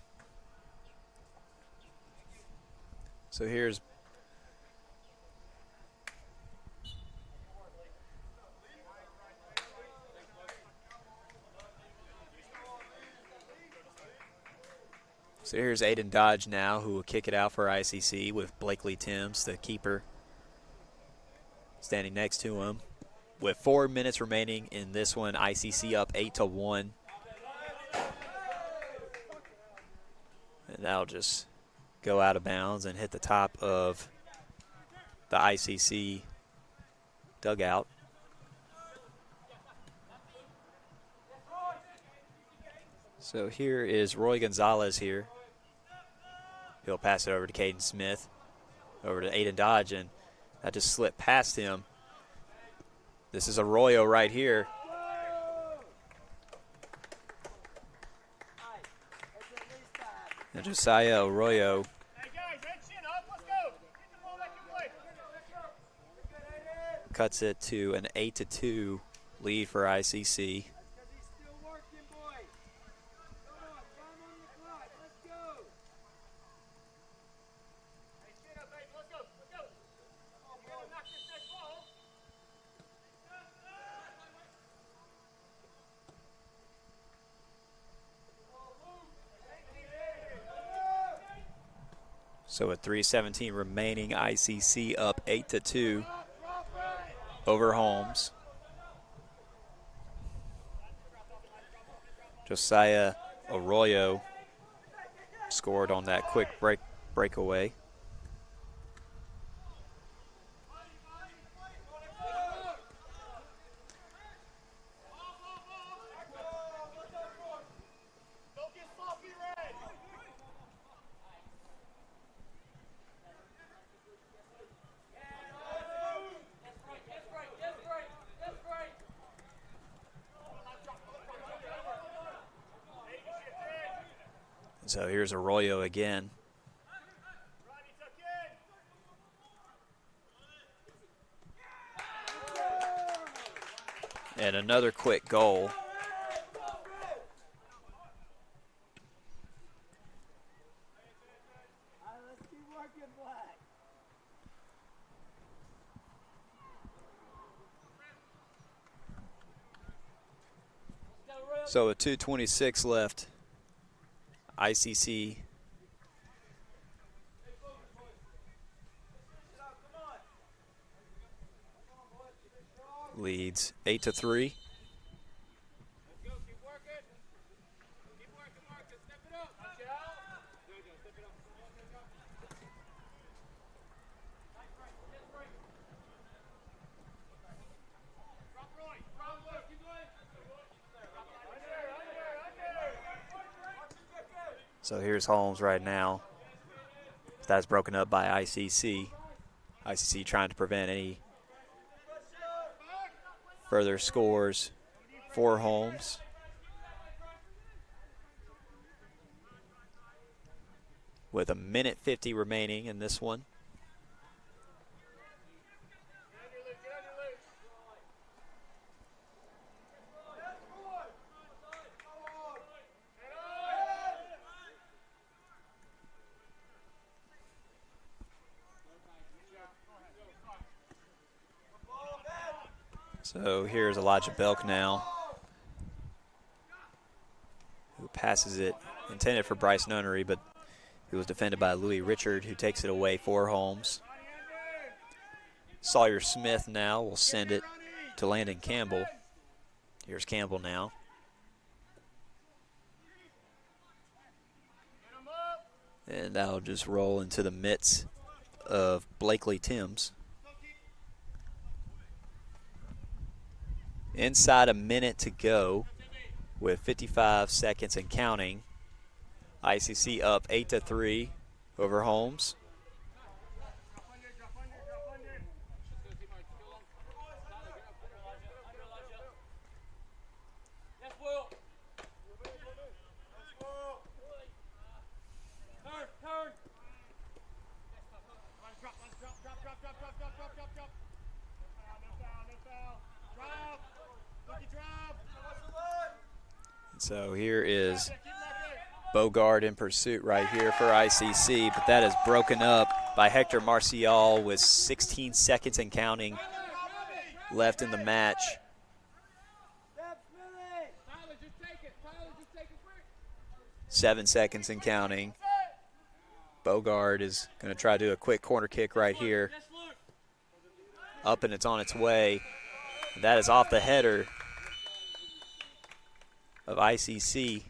So here's Aiden Dodge now, who will kick it out for ICC with Blakely Timms, the keeper, standing next to him. With 4 minutes remaining in this one, ICC up 8-1. And that'll just go out of bounds and hit the top of the ICC dugout. So here is Roy Gonzalez here. He'll pass it over to Caden Smith, over to Aiden Dodge, and that just slipped past him. This is Arroyo right here. And Josiah Arroyo cuts it to an 8-2 lead for ICC. So with 3:17 remaining, ICC up 8-2 over Holmes. Josiah Arroyo scored on that quick breakaway. So here's Arroyo again. And another quick goal. So with 2:26 left, ICC leads 8-3. So here's Holmes right now. That's broken up by ICC. ICC trying to prevent any further scores for Holmes. with 1:50 remaining in this one. So here's Elijah Belk now, who passes it, intended for Bryce Nunnery, but it was defended by Louis Richard, who takes it away for Holmes. Sawyer Smith now will send it to Landon Campbell. Here's Campbell now. And that'll just roll into the midst of Blakely Timms. Inside a minute to go with 55 seconds and counting. ICC up 8-3 over Holmes. So here is Bogard in pursuit right here for ICC, but that is broken up by Hector Marcial with 16 seconds and counting left in the match. 7 seconds and counting. Bogard is going to try to do a quick corner kick right here. Up and it's on its way. That is off the header of ICC.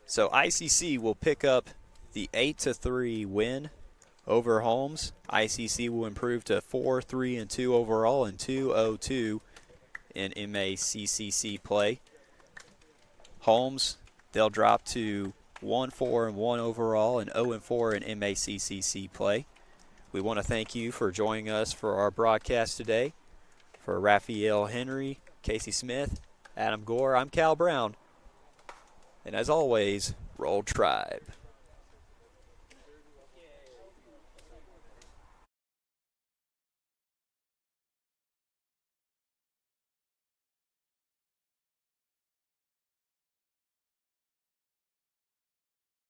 So ICC will pick up the 8-3 win over Holmes. ICC will improve to 4-3-2 overall and 2-0-2 in MACCC play. Holmes, they'll drop to 1-4-1 overall and 0-4 in MACCC play. We want to thank you for joining us for our broadcast today. For Raphael Henry, Casey Smith, Adam Gore, I'm Cal Brown. And as always, roll Tribe.